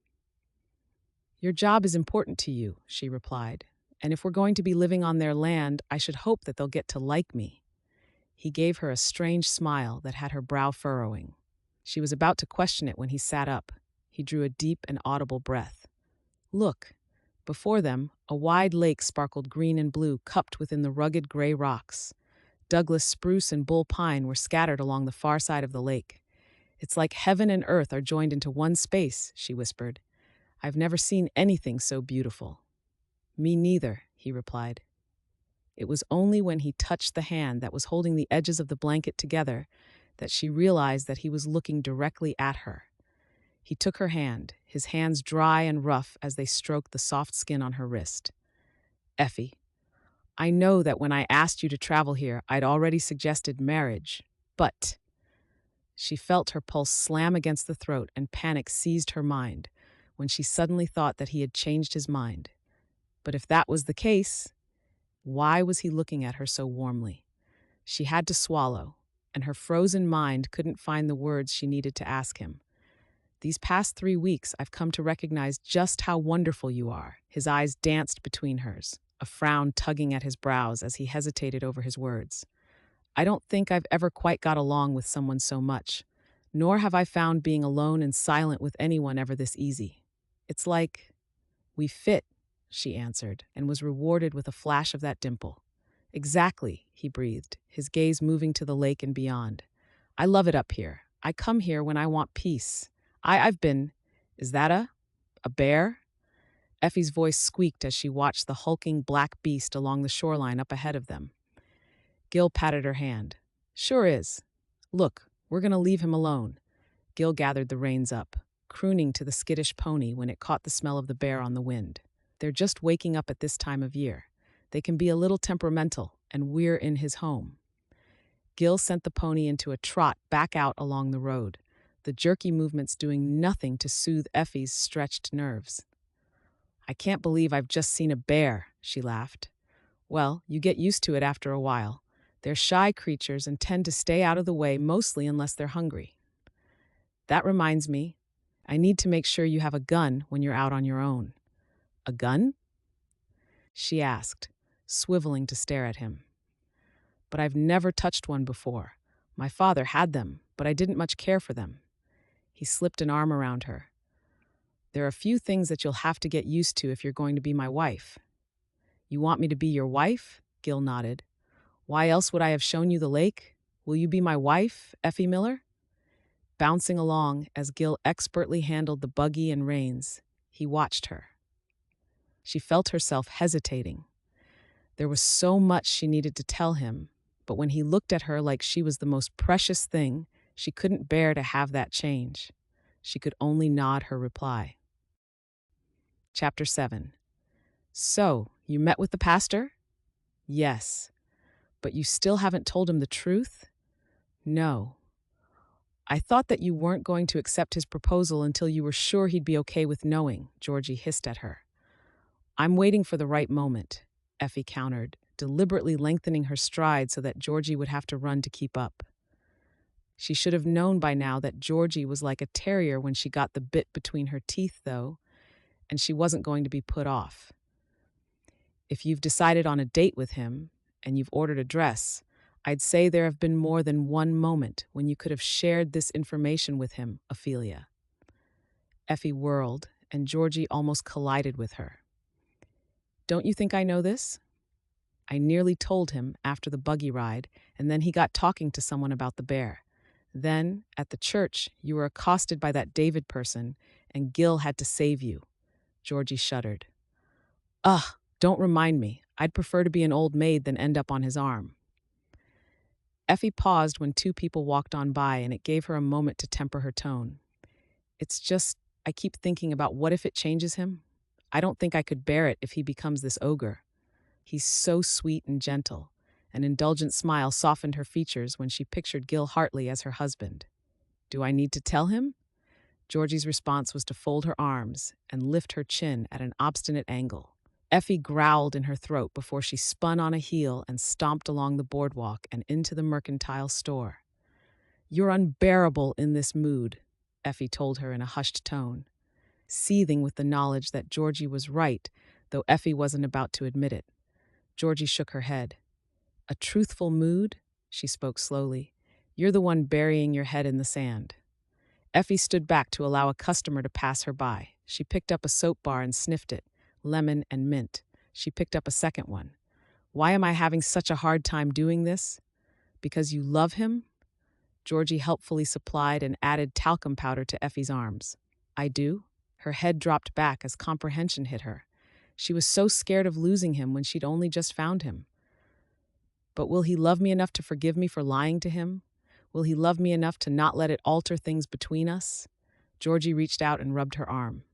"Your job is important to you," she replied. "And if we're going to be living on their land, I should hope that they'll get to like me." He gave her a strange smile that had her brow furrowing. She was about to question it when he sat up. He drew a deep and audible breath. Look. Before them, a wide lake sparkled green and blue, cupped within the rugged gray rocks. Douglas spruce and bull pine were scattered along the far side of the lake. "It's like heaven and earth are joined into one space," she whispered. "I've never seen anything so beautiful." "Me neither," he replied. It was only when he touched the hand that was holding the edges of the blanket together that she realized that he was looking directly at her. He took her hand, his hands dry and rough as they stroked the soft skin on her wrist. "Effie, I know that when I asked you to travel here, I'd already suggested marriage, but—" She felt her pulse slam against the throat and panic seized her mind when she suddenly thought that he had changed his mind. But if that was the case, why was he looking at her so warmly? She had to swallow, and her frozen mind couldn't find the words she needed to ask him. "These past 3 weeks, I've come to recognize just how wonderful you are." His eyes danced between hers, a frown tugging at his brows as he hesitated over his words. "I don't think I've ever quite got along with someone so much, nor have I found being alone and silent with anyone ever this easy. It's like we fit," she answered, and was rewarded with a flash of that dimple. "Exactly," he breathed, his gaze moving to the lake and beyond. "I love it up here. I come here when I want peace. I've been— Is that a bear?" Effie's voice squeaked as she watched the hulking black beast along the shoreline up ahead of them. Gil patted her hand. "Sure is. Look, we're going to leave him alone." Gil gathered the reins up, crooning to the skittish pony when it caught the smell of the bear on the wind. "They're just waking up at this time of year. They can be a little temperamental, and we're in his home." Gil sent the pony into a trot back out along the road, the jerky movements doing nothing to soothe Effie's stretched nerves. "I can't believe I've just seen a bear," she laughed. "Well, you get used to it after a while. They're shy creatures and tend to stay out of the way mostly unless they're hungry." "That reminds me, I need to make sure you have a gun when you're out on your own." "A gun?" she asked, swiveling to stare at him. "But I've never touched one before. My father had them, but I didn't much care for them." He slipped an arm around her. "There are a few things that you'll have to get used to if you're going to be my wife." "You want me to be your wife?" Gil nodded. "Why else would I have shown you the lake? Will you be my wife, Effie Miller?" Bouncing along as Gil expertly handled the buggy and reins, he watched her. She felt herself hesitating. There was so much she needed to tell him, but when he looked at her like she was the most precious thing, she couldn't bear to have that change. She could only nod her reply. Chapter 7. "So, you met with the pastor?" "Yes." "But you still haven't told him the truth?" "No." "I thought that you weren't going to accept his proposal until you were sure he'd be okay with knowing," Georgie hissed at her. "I'm waiting for the right moment," Effie countered, deliberately lengthening her stride so that Georgie would have to run to keep up. She should have known by now that Georgie was like a terrier when she got the bit between her teeth, though, and she wasn't going to be put off. "If you've decided on a date with him, and you've ordered a dress, I'd say there have been more than one moment when you could have shared this information with him, Ophelia." Effie whirled, and Georgie almost collided with her. "Don't you think I know this?" "I nearly told him after the buggy ride, and then he got talking to someone about the bear. Then, at the church, you were accosted by that David person, and Gil had to save you." Georgie shuddered. "Ugh, don't remind me. I'd prefer to be an old maid than end up on his arm." Effie paused when two people walked on by, and it gave her a moment to temper her tone. "It's just, I keep thinking about what if it changes him? I don't think I could bear it if he becomes this ogre. He's so sweet and gentle." An indulgent smile softened her features when she pictured Gil Hartley as her husband. "Do I need to tell him?" Georgie's response was to fold her arms and lift her chin at an obstinate angle. Effie growled in her throat before she spun on a heel and stomped along the boardwalk and into the mercantile store. "You're unbearable in this mood," Effie told her in a hushed tone, seething with the knowledge that Georgie was right, though Effie wasn't about to admit it. Georgie shook her head. "A truthful mood?" She spoke slowly. "You're the one burying your head in the sand." Effie stood back to allow a customer to pass her by. She picked up a soap bar and sniffed it. Lemon and mint. She picked up a second one. "Why am I having such a hard time doing this?" "Because you love him?" Georgie helpfully supplied and added talcum powder to Effie's arms. "I do?" Her head dropped back as comprehension hit her. She was so scared of losing him when she'd only just found him. "But will he love me enough to forgive me for lying to him? Will he love me enough to not let it alter things between us?" Georgie reached out and rubbed her arm.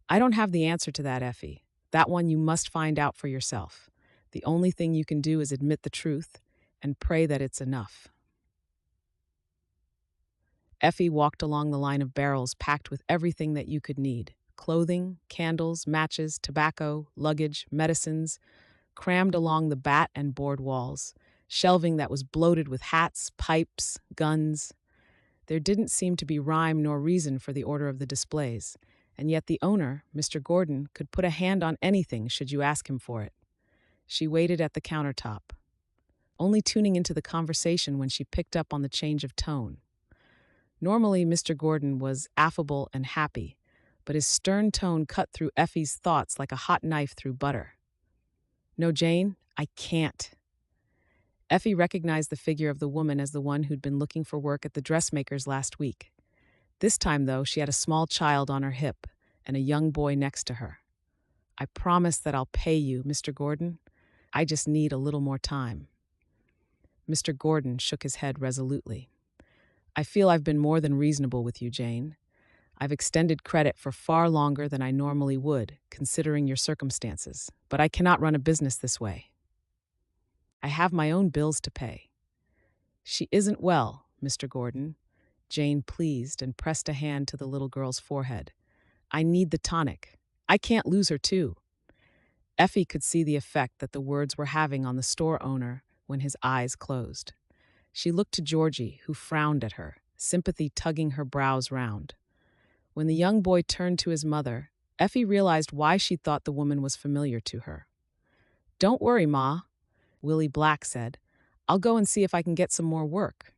"I don't have the answer to that, Effie. That one you must find out for yourself. The only thing you can do is admit the truth and pray that it's enough." Effie walked along the line of barrels packed with everything that you could need: clothing, candles, matches, tobacco, luggage, medicines, crammed along the bat and board walls, shelving that was bloated with hats, pipes, guns. There didn't seem to be rhyme nor reason for the order of the displays, and yet the owner, Mr. Gordon, could put a hand on anything should you ask him for it. She waited at the countertop, only tuning into the conversation when she picked up on the change of tone. Normally, Mr. Gordon was affable and happy, but his stern tone cut through Effie's thoughts like a hot knife through butter. "No, Jane, I can't." Effie recognized the figure of the woman as the one who'd been looking for work at the dressmaker's last week. This time, though, she had a small child on her hip and a young boy next to her. "I promise that I'll pay you, Mr. Gordon. I just need a little more time." Mr. Gordon shook his head resolutely. "I feel I've been more than reasonable with you, Jane. I've extended credit for far longer than I normally would, considering your circumstances, but I cannot run a business this way. I have my own bills to pay." "She isn't well, Mr. Gordon." Jane pleased and pressed a hand to the little girl's forehead. "I need the tonic. I can't lose her, too." Effie could see the effect that the words were having on the store owner when his eyes closed. She looked to Georgie, who frowned at her, sympathy tugging her brows round. When the young boy turned to his mother, Effie realized why she thought the woman was familiar to her. "Don't worry, Ma," Willie Black said. "I'll go and see if I can get some more work."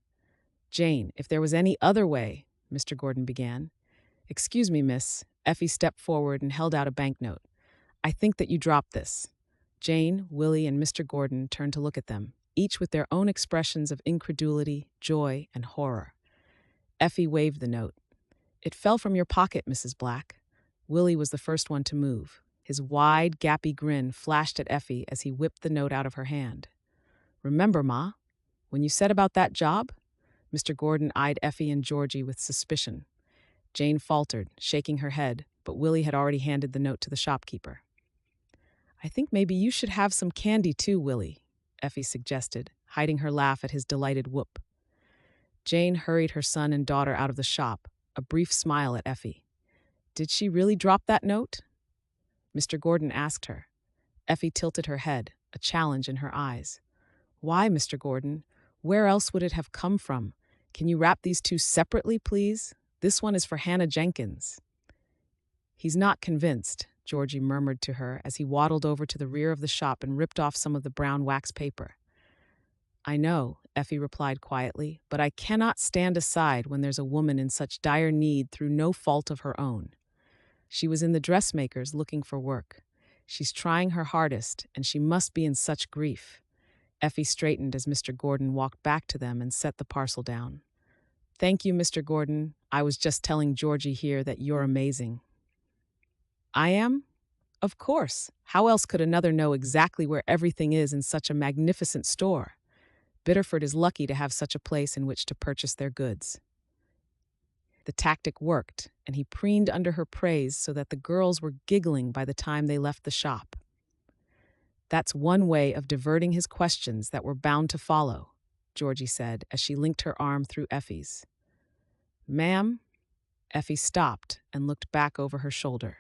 "Jane, if there was any other way," Mr. Gordon began. "Excuse me, miss." Effie stepped forward and held out a banknote. "I think that you dropped this." Jane, Willie, and Mr. Gordon turned to look at them, each with their own expressions of incredulity, joy, and horror. Effie waved the note. "It fell from your pocket, Mrs. Black." Willie was the first one to move. His wide, gappy grin flashed at Effie as he whipped the note out of her hand. "Remember, Ma, when you said about that job?" Mr. Gordon eyed Effie and Georgie with suspicion. Jane faltered, shaking her head, but Willie had already handed the note to the shopkeeper. "I think maybe you should have some candy too, Willie," Effie suggested, hiding her laugh at his delighted whoop. Jane hurried her son and daughter out of the shop, a brief smile at Effie. "Did she really drop that note?" Mr. Gordon asked her. Effie tilted her head, a challenge in her eyes. "Why, Mr. Gordon? Where else would it have come from? Can you wrap these two separately, please? This one is for Hannah Jenkins." "He's not convinced," Georgie murmured to her as he waddled over to the rear of the shop and ripped off some of the brown wax paper. "I know," Effie replied quietly, "but I cannot stand aside when there's a woman in such dire need through no fault of her own. She was in the dressmaker's looking for work. She's trying her hardest, and she must be in such grief." Effie straightened as Mr. Gordon walked back to them and set the parcel down. "Thank you, Mr. Gordon. I was just telling Georgie here that you're amazing." "I am? Of course. How else could another know exactly where everything is in such a magnificent store? Bitterford is lucky to have such a place in which to purchase their goods." The tactic worked, and he preened under her praise so that the girls were giggling by the time they left the shop. That's one way of diverting his questions that were bound to follow, Georgie said as she linked her arm through Effie's. Ma'am? Effie stopped and looked back over her shoulder.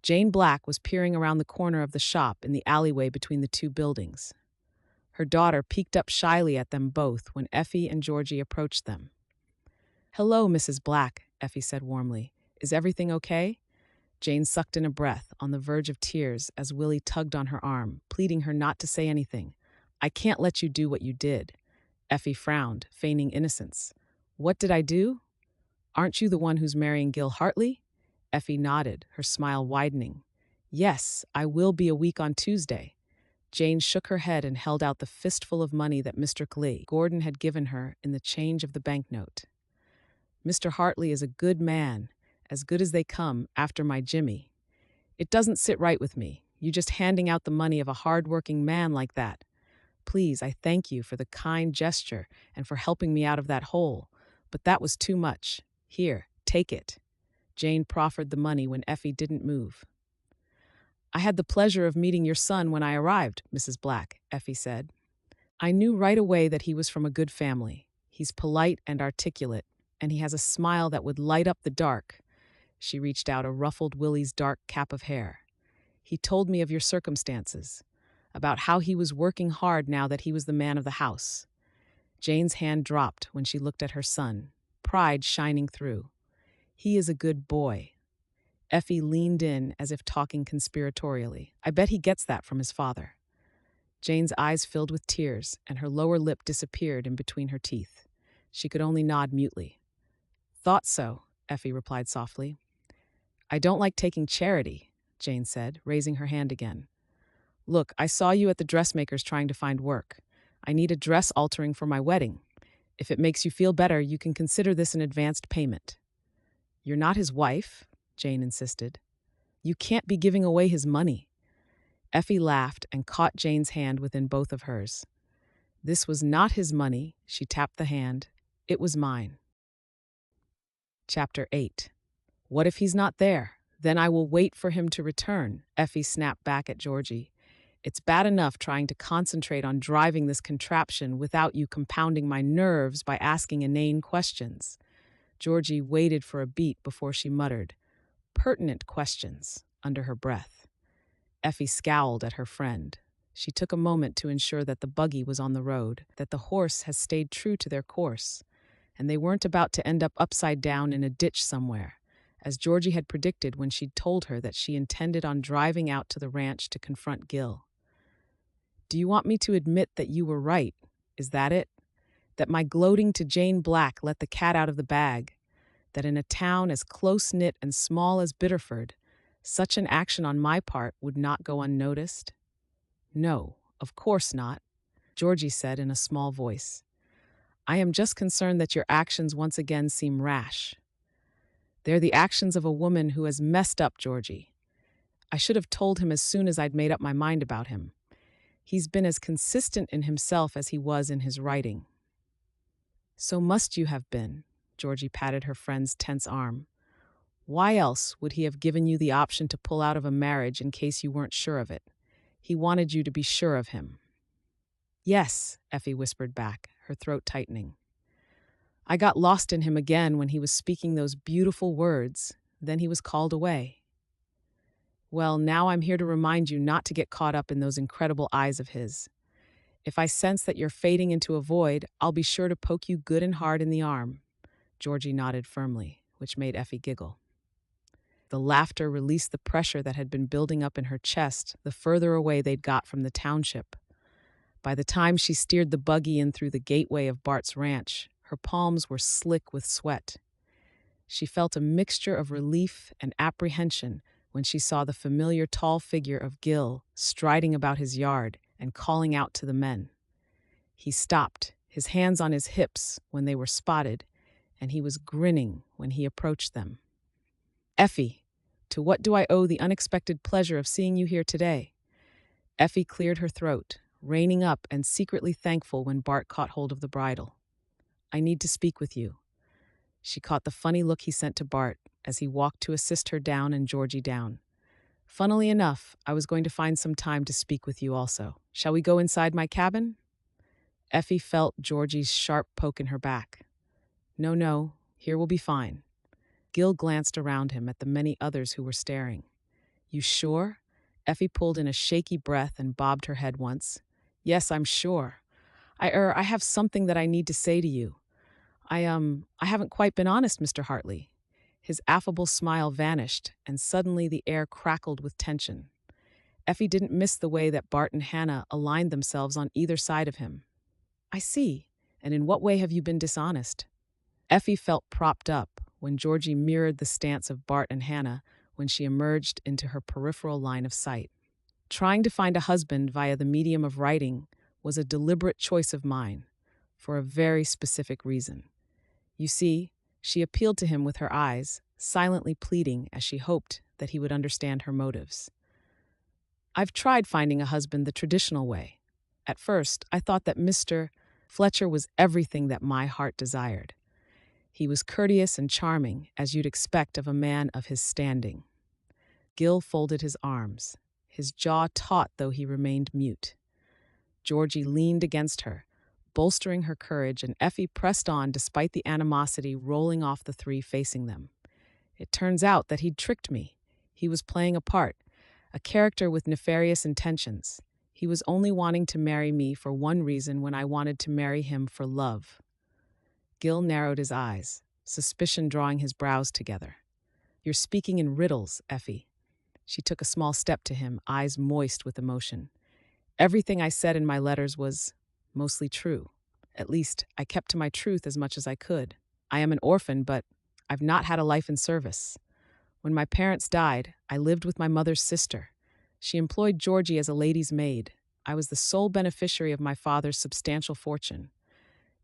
Jane Black was peering around the corner of the shop in the alleyway between the two buildings. Her daughter peeked up shyly at them both when Effie and Georgie approached them. Hello, Mrs. Black, Effie said warmly. Is everything okay? Jane sucked in a breath, on the verge of tears, as Willie tugged on her arm, pleading her not to say anything. I can't let you do what you did. Effie frowned, feigning innocence. What did I do? Aren't you the one who's marrying Gil Hartley? Effie nodded, her smile widening. Yes, I will be a week on Tuesday. Jane shook her head and held out the fistful of money that Mr. Gordon had given her in the change of the banknote. Mr. Hartley is a good man, as good as they come after my Jimmy. It doesn't sit right with me, you just handing out the money of a hard-working man like that. Please, I thank you for the kind gesture and for helping me out of that hole, but that was too much. Here, take it. Jane proffered the money when Effie didn't move. I had the pleasure of meeting your son when I arrived, Mrs. Black, Effie said. I knew right away that he was from a good family. He's polite and articulate, and he has a smile that would light up the dark. She reached out a ruffled Willie's dark cap of hair. He told me of your circumstances, about how he was working hard now that he was the man of the house. Jane's hand dropped when she looked at her son, pride shining through. He is a good boy. Effie leaned in as if talking conspiratorially. I bet he gets that from his father. Jane's eyes filled with tears, and her lower lip disappeared in between her teeth. She could only nod mutely. Thought so, Effie replied softly. I don't like taking charity, Jane said, raising her hand again. Look, I saw you at the dressmaker's trying to find work. I need a dress altering for my wedding. If it makes you feel better, you can consider this an advanced payment. You're not his wife, Jane insisted. You can't be giving away his money. Effie laughed and caught Jane's hand within both of hers. This was not his money, she tapped the hand. It was mine. Chapter 8. What if he's not there? Then I will wait for him to return, Effie snapped back at Georgie. It's bad enough trying to concentrate on driving this contraption without you compounding my nerves by asking inane questions. Georgie waited for a beat before she muttered, pertinent questions, under her breath. Effie scowled at her friend. She took a moment to ensure that the buggy was on the road, that the horse has stayed true to their course, and they weren't about to end up upside down in a ditch somewhere, as Georgie had predicted when she'd told her that she intended on driving out to the ranch to confront Gil. Do you want me to admit that you were right? Is that it? That my gloating to Jane Black let the cat out of the bag? That in a town as close-knit and small as Bitterford, such an action on my part would not go unnoticed? No, of course not, Georgie said in a small voice. I am just concerned that your actions once again seem rash. They're the actions of a woman who has messed up, Georgie. I should have told him as soon as I'd made up my mind about him. He's been as consistent in himself as he was in his writing. So must you have been, Georgie patted her friend's tense arm. Why else would he have given you the option to pull out of a marriage in case you weren't sure of it? He wanted you to be sure of him. Yes, Effie whispered back, her throat tightening. I got lost in him again when he was speaking those beautiful words. Then he was called away. Well, now I'm here to remind you not to get caught up in those incredible eyes of his. If I sense that you're fading into a void, I'll be sure to poke you good and hard in the arm. Georgie nodded firmly, which made Effie giggle. The laughter released the pressure that had been building up in her chest the further away they'd got from the township. By the time she steered the buggy in through the gateway of Bart's ranch, her palms were slick with sweat. She felt a mixture of relief and apprehension when she saw the familiar tall figure of Gil striding about his yard and calling out to the men. He stopped, his hands on his hips when they were spotted, and he was grinning when he approached them. Effie, to what do I owe the unexpected pleasure of seeing you here today? Effie cleared her throat, reining up and secretly thankful when Bart caught hold of the bridle. I need to speak with you. She caught the funny look he sent to Bart as he walked to assist her down and Georgie down. Funnily enough, I was going to find some time to speak with you also. Shall we go inside my cabin? Effie felt Georgie's sharp poke in her back. No, no, here will be fine. Gil glanced around him at the many others who were staring. You sure? Effie pulled in a shaky breath and bobbed her head once. Yes, I'm sure. I have something that I need to say to you. I haven't quite been honest, Mr. Hartley. His affable smile vanished, and suddenly the air crackled with tension. Effie didn't miss the way that Bart and Hannah aligned themselves on either side of him. I see. And in what way have you been dishonest? Effie felt propped up when Georgie mirrored the stance of Bart and Hannah when she emerged into her peripheral line of sight. Trying to find a husband via the medium of writing was a deliberate choice of mine, for a very specific reason. You see, she appealed to him with her eyes, silently pleading as she hoped that he would understand her motives. I've tried finding a husband the traditional way. At first, I thought that Mr. Fletcher was everything that my heart desired. He was courteous and charming, as you'd expect of a man of his standing. Gil folded his arms, his jaw taut though he remained mute. Georgie leaned against her, bolstering her courage, and Effie pressed on despite the animosity rolling off the three facing them. It turns out that he'd tricked me. He was playing a part, a character with nefarious intentions. He was only wanting to marry me for one reason when I wanted to marry him for love. Gil narrowed his eyes, suspicion drawing his brows together. You're speaking in riddles, Effie. She took a small step to him, eyes moist with emotion. Everything I said in my letters was mostly true. At least, I kept to my truth as much as I could. I am an orphan, but I've not had a life in service. When my parents died, I lived with my mother's sister. She employed Georgie as a lady's maid. I was the sole beneficiary of my father's substantial fortune.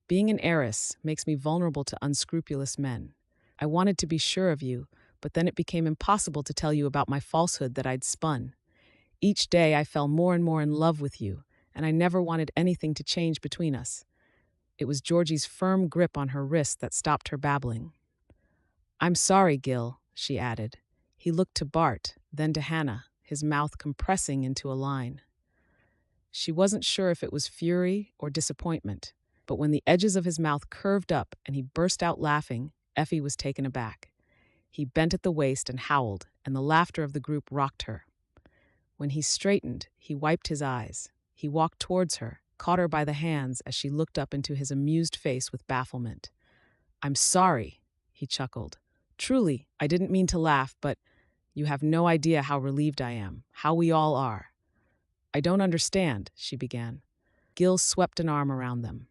Being an heiress makes me vulnerable to unscrupulous men. I wanted to be sure of you, but then it became impossible to tell you about my falsehood that I'd spun. Each day I fell more and more in love with you, and I never wanted anything to change between us. It was Georgie's firm grip on her wrist that stopped her babbling. I'm sorry, Gil, she added. He looked to Bart, then to Hannah, his mouth compressing into a line. She wasn't sure if it was fury or disappointment, but when the edges of his mouth curved up and he burst out laughing, Effie was taken aback. He bent at the waist and howled, and the laughter of the group rocked her. When he straightened, he wiped his eyes. He walked towards her, caught her by the hands as she looked up into his amused face with bafflement. I'm sorry, he chuckled. Truly, I didn't mean to laugh, but you have no idea how relieved I am, how we all are. I don't understand, she began. Gil swept an arm around them.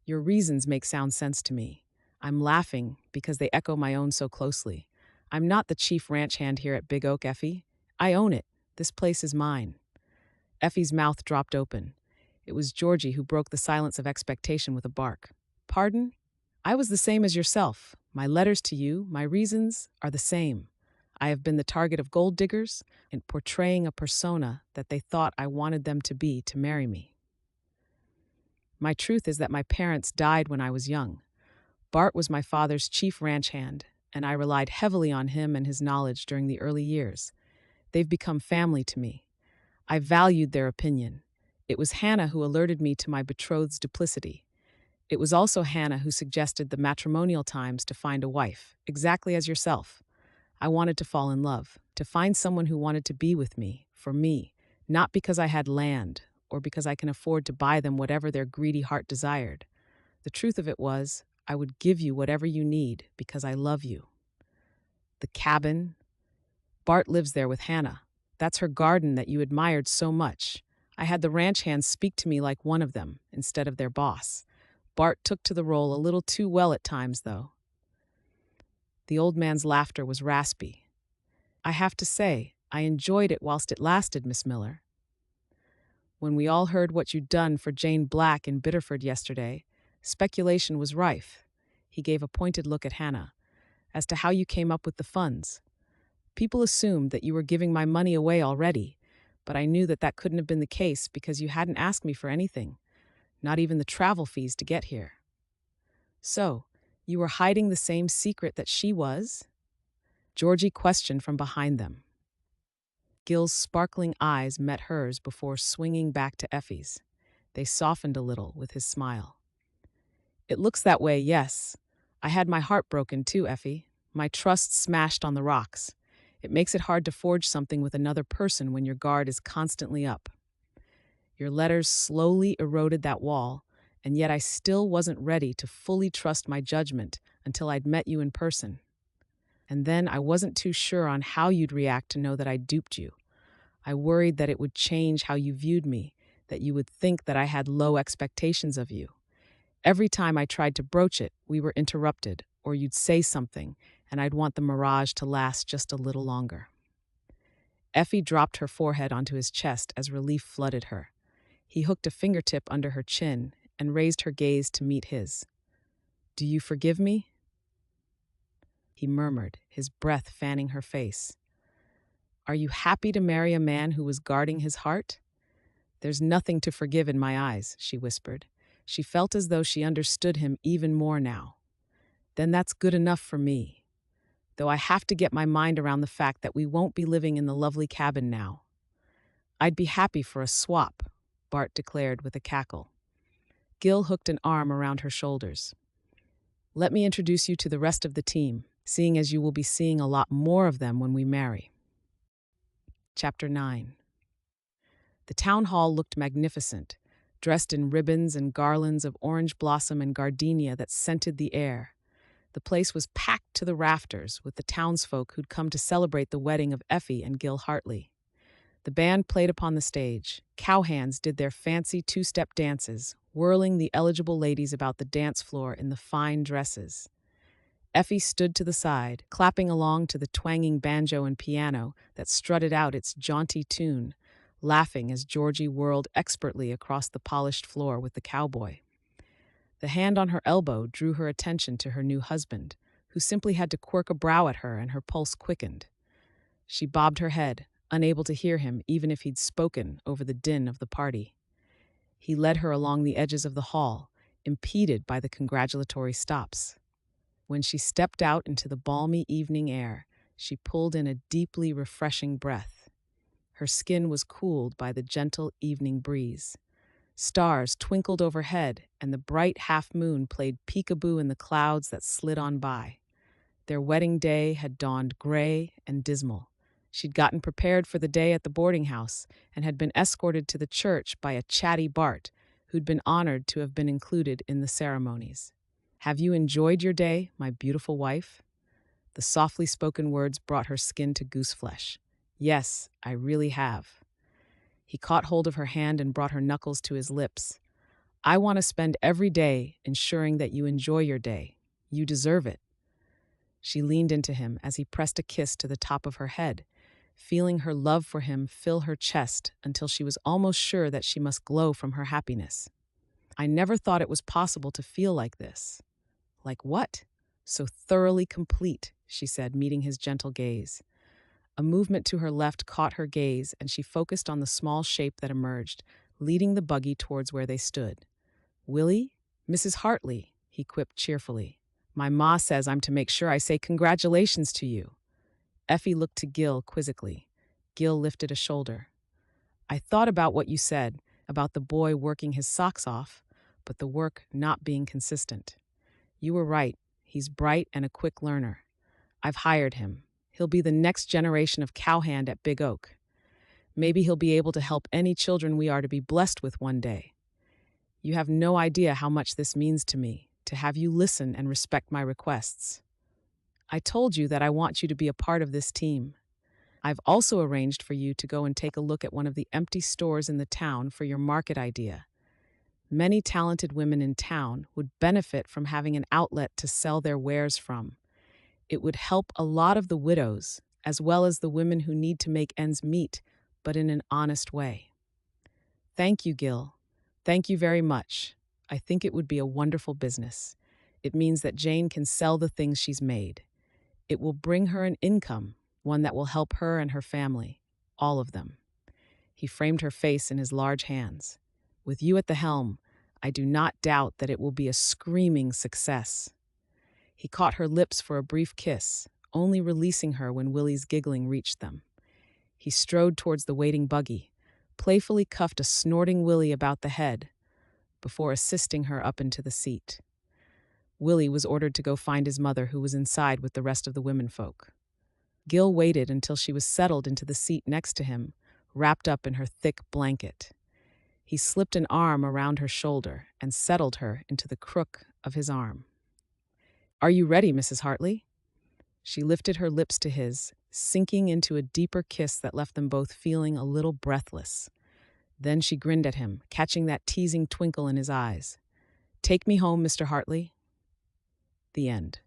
Your reasons make sound sense to me. I'm laughing because they echo my own so closely. I'm not the chief ranch hand here at Big Oak, Effie. I own it. This place is mine. Effie's mouth dropped open. It was Georgie who broke the silence of expectation with a bark. Pardon? I was the same as yourself. My letters to you, my reasons, are the same. I have been the target of gold diggers and portraying a persona that they thought I wanted them to be to marry me. My truth is that my parents died when I was young. Bart was my father's chief ranch hand, and I relied heavily on him and his knowledge during the early years. They've become family to me. I valued their opinion. It was Hannah who alerted me to my betrothed's duplicity. It was also Hannah who suggested the Matrimonial Times to find a wife, exactly as yourself. I wanted to fall in love, to find someone who wanted to be with me, for me, not because I had land or because I can afford to buy them whatever their greedy heart desired. The truth of it was, I would give you whatever you need because I love you. The cabin. Bart lives there with Hannah. That's her garden that you admired so much. I had the ranch hands speak to me like one of them, instead of their boss. Bart took to the role a little too well at times, though. The old man's laughter was raspy. I have to say, I enjoyed it whilst it lasted, Miss Miller. When we all heard what you'd done for Jane Black in Bitterford yesterday, speculation was rife. He gave a pointed look at Hannah, as to how you came up with the funds. People assumed that you were giving my money away already, but I knew that that couldn't have been the case because you hadn't asked me for anything, not even the travel fees to get here. So, You were hiding the same secret that she was? Georgie questioned from behind them. Gil's sparkling eyes met hers before swinging back to Effie's. They softened a little with his smile. It looks that way, yes. I had my heart broken too, Effie. My trust smashed on the rocks. It makes it hard to forge something with another person when your guard is constantly up. Your letters slowly eroded that wall, and yet I still wasn't ready to fully trust my judgment until I'd met you in person. And then I wasn't too sure on how you'd react to know that I duped you. I worried that it would change how you viewed me, that you would think that I had low expectations of you. Every time I tried to broach it, we were interrupted, or you'd say something, and I'd want the mirage to last just a little longer. Effie dropped her forehead onto his chest as relief flooded her. He hooked a fingertip under her chin and raised her gaze to meet his. Do you forgive me? He murmured, his breath fanning her face. Are you happy to marry a man who was guarding his heart? There's nothing to forgive in my eyes, she whispered. She felt as though she understood him even more now. Then that's good enough for me. Though I have to get my mind around the fact that we won't be living in the lovely cabin now. I'd be happy for a swap, Bart declared with a cackle. Gil hooked an arm around her shoulders. Let me introduce you to the rest of the team, seeing as you will be seeing a lot more of them when we marry. Chapter 9. The town hall looked magnificent, dressed in ribbons and garlands of orange blossom and gardenia that scented the air. The place was packed to the rafters with the townsfolk who'd come to celebrate the wedding of Effie and Gil Hartley. The band played upon the stage. Cowhands did their fancy two-step dances, whirling the eligible ladies about the dance floor in the fine dresses. Effie stood to the side, clapping along to the twanging banjo and piano that strutted out its jaunty tune, laughing as Georgie whirled expertly across the polished floor with the cowboy. The hand on her elbow drew her attention to her new husband, who simply had to quirk a brow at her and her pulse quickened. She bobbed her head, unable to hear him even if he'd spoken over the din of the party. He led her along the edges of the hall, impeded by the congratulatory stops. When she stepped out into the balmy evening air, she pulled in a deeply refreshing breath. Her skin was cooled by the gentle evening breeze. Stars twinkled overhead, and the bright half-moon played peekaboo in the clouds that slid on by. Their wedding day had dawned gray and dismal. She'd gotten prepared for the day at the boarding house and had been escorted to the church by a chatty Bart, who'd been honored to have been included in the ceremonies. Have you enjoyed your day, my beautiful wife? The softly spoken words brought her skin to gooseflesh. Yes, I really have. He caught hold of her hand and brought her knuckles to his lips. I want to spend every day ensuring that you enjoy your day. You deserve it. She leaned into him as he pressed a kiss to the top of her head, feeling her love for him fill her chest until she was almost sure that she must glow from her happiness. I never thought it was possible to feel like this. Like what? So thoroughly complete, she said, meeting his gentle gaze. A movement to her left caught her gaze, and she focused on the small shape that emerged, leading the buggy towards where they stood. Willie? Mrs. Hartley, he quipped cheerfully. My ma says I'm to make sure I say congratulations to you. Effie looked to Gil quizzically. Gil lifted a shoulder. I thought about what you said, about the boy working his socks off, but the work not being consistent. You were right. He's bright and a quick learner. I've hired him. He'll be the next generation of cowhand at Big Oak. Maybe he'll be able to help any children we are to be blessed with one day. You have no idea how much this means to me, to have you listen and respect my requests. I told you that I want you to be a part of this team. I've also arranged for you to go and take a look at one of the empty stores in the town for your market idea. Many talented women in town would benefit from having an outlet to sell their wares from. It would help a lot of the widows, as well as the women who need to make ends meet, but in an honest way. Thank you, Gil. Thank you very much. I think it would be a wonderful business. It means that Jane can sell the things she's made. It will bring her an income, one that will help her and her family, all of them. He framed her face in his large hands. With you at the helm, I do not doubt that it will be a screaming success. He caught her lips for a brief kiss, only releasing her when Willie's giggling reached them. He strode towards the waiting buggy, playfully cuffed a snorting Willie about the head, before assisting her up into the seat. Willie was ordered to go find his mother, who was inside with the rest of the womenfolk. Gil waited until she was settled into the seat next to him, wrapped up in her thick blanket. He slipped an arm around her shoulder and settled her into the crook of his arm. "Are you ready, Mrs. Hartley?" She lifted her lips to his, sinking into a deeper kiss that left them both feeling a little breathless. Then she grinned at him, catching that teasing twinkle in his eyes. "Take me home, Mr. Hartley." The end.